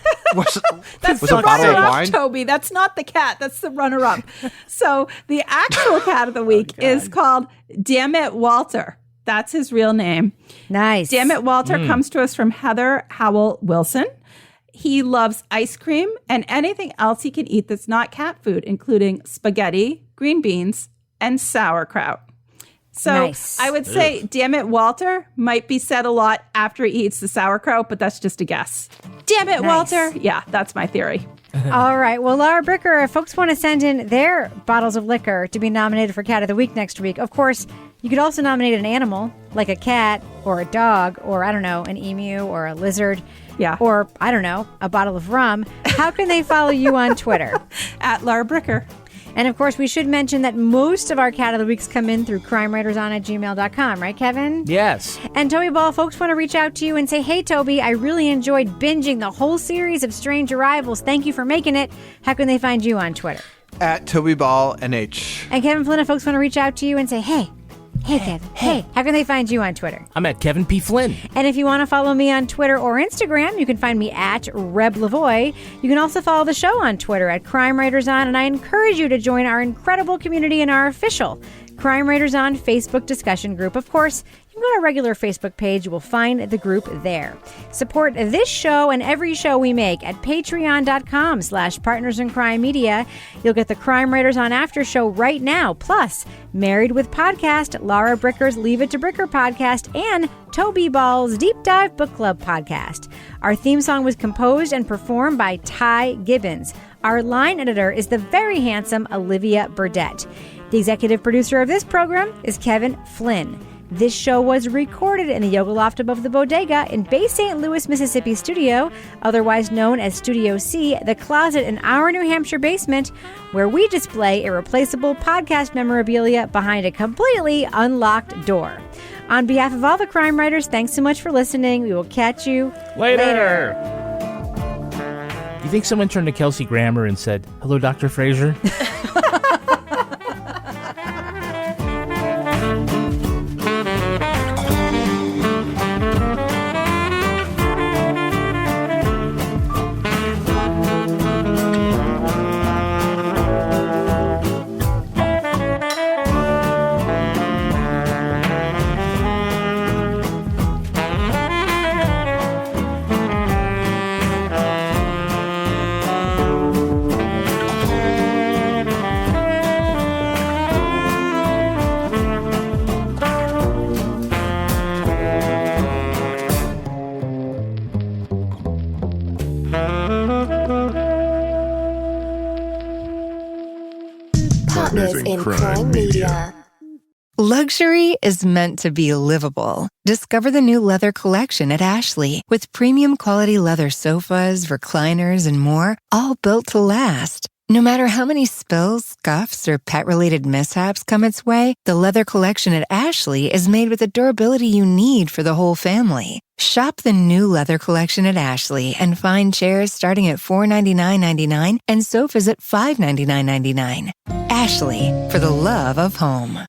That's was the a bottle of runner-up, wine? Toby. That's not the cat. That's the runner-up. So the actual cat of the week is called Damn It Walter. That's his real name. Nice. Damn It Walter comes to us from Heather Howell Wilson. He loves ice cream and anything else he can eat that's not cat food, including spaghetti, green beans, and sauerkraut. So nice. I would say, Damn It Walter might be said a lot after he eats the sauerkraut, but that's just a guess. Damn it, Nice. Walter. Yeah, that's my theory. All right. Well, Laura Bricker, if folks want to send in their bottles of liquor to be nominated for Cat of the Week next week, of course, you could also nominate an animal, like a cat or a dog or, I don't know, an emu or a lizard. Yeah. Or, I don't know, a bottle of rum. How can they follow you on Twitter? At Laura Bricker. And, of course, we should mention that most of our Cat of the Weeks come in through crimewriterson@gmail.com, right, Kevin? Yes. And, Toby Ball, folks want to reach out to you and say, hey, Toby, I really enjoyed binging the whole series of Strange Arrivals. Thank you for making it. How can they find you on Twitter? At Toby Ball NH. And, Kevin Flynn, if folks want to reach out to you and say, hey, Kevin, hey, how can they find you on Twitter? I'm at Kevin P. Flynn. And if you want to follow me on Twitter or Instagram, you can find me at Reb Lavoie. You can also follow the show on Twitter at Crime Writers On, and I encourage you to join our incredible community in our official Crime Writers On Facebook discussion group. Of course, you can go to our regular Facebook page. You will find the group there. Support this show and every show we make at patreon.com/Partners in Crime Media. You'll get the Crime Writers On After Show right now, plus Married with Podcast, Laura Bricker's Leave It to Bricker podcast, and Toby Ball's Deep Dive Book Club podcast. Our theme song was composed and performed by Ty Gibbons. Our line editor is the very handsome Olivia Burdett. The executive producer of this program is Kevin Flynn. This show was recorded in the Yoga Loft above the Bodega in Bay St. Louis, Mississippi studio, otherwise known as Studio C, the closet in our New Hampshire basement, where we display irreplaceable podcast memorabilia behind a completely unlocked door. On behalf of all the crime writers, thanks so much for listening. We will catch you later. You think someone turned to Kelsey Grammer and said, "Hello, Dr. Fraser"? Partners in Crime Media. Luxury is meant to be livable. Discover the new leather collection at Ashley with premium quality leather sofas, recliners, and more, all built to last. No matter how many spills, scuffs, or pet-related mishaps come its way, the leather collection at Ashley is made with the durability you need for the whole family. Shop the new leather collection at Ashley and find chairs starting at $499.99 and sofas at $599.99. Ashley, for the love of home.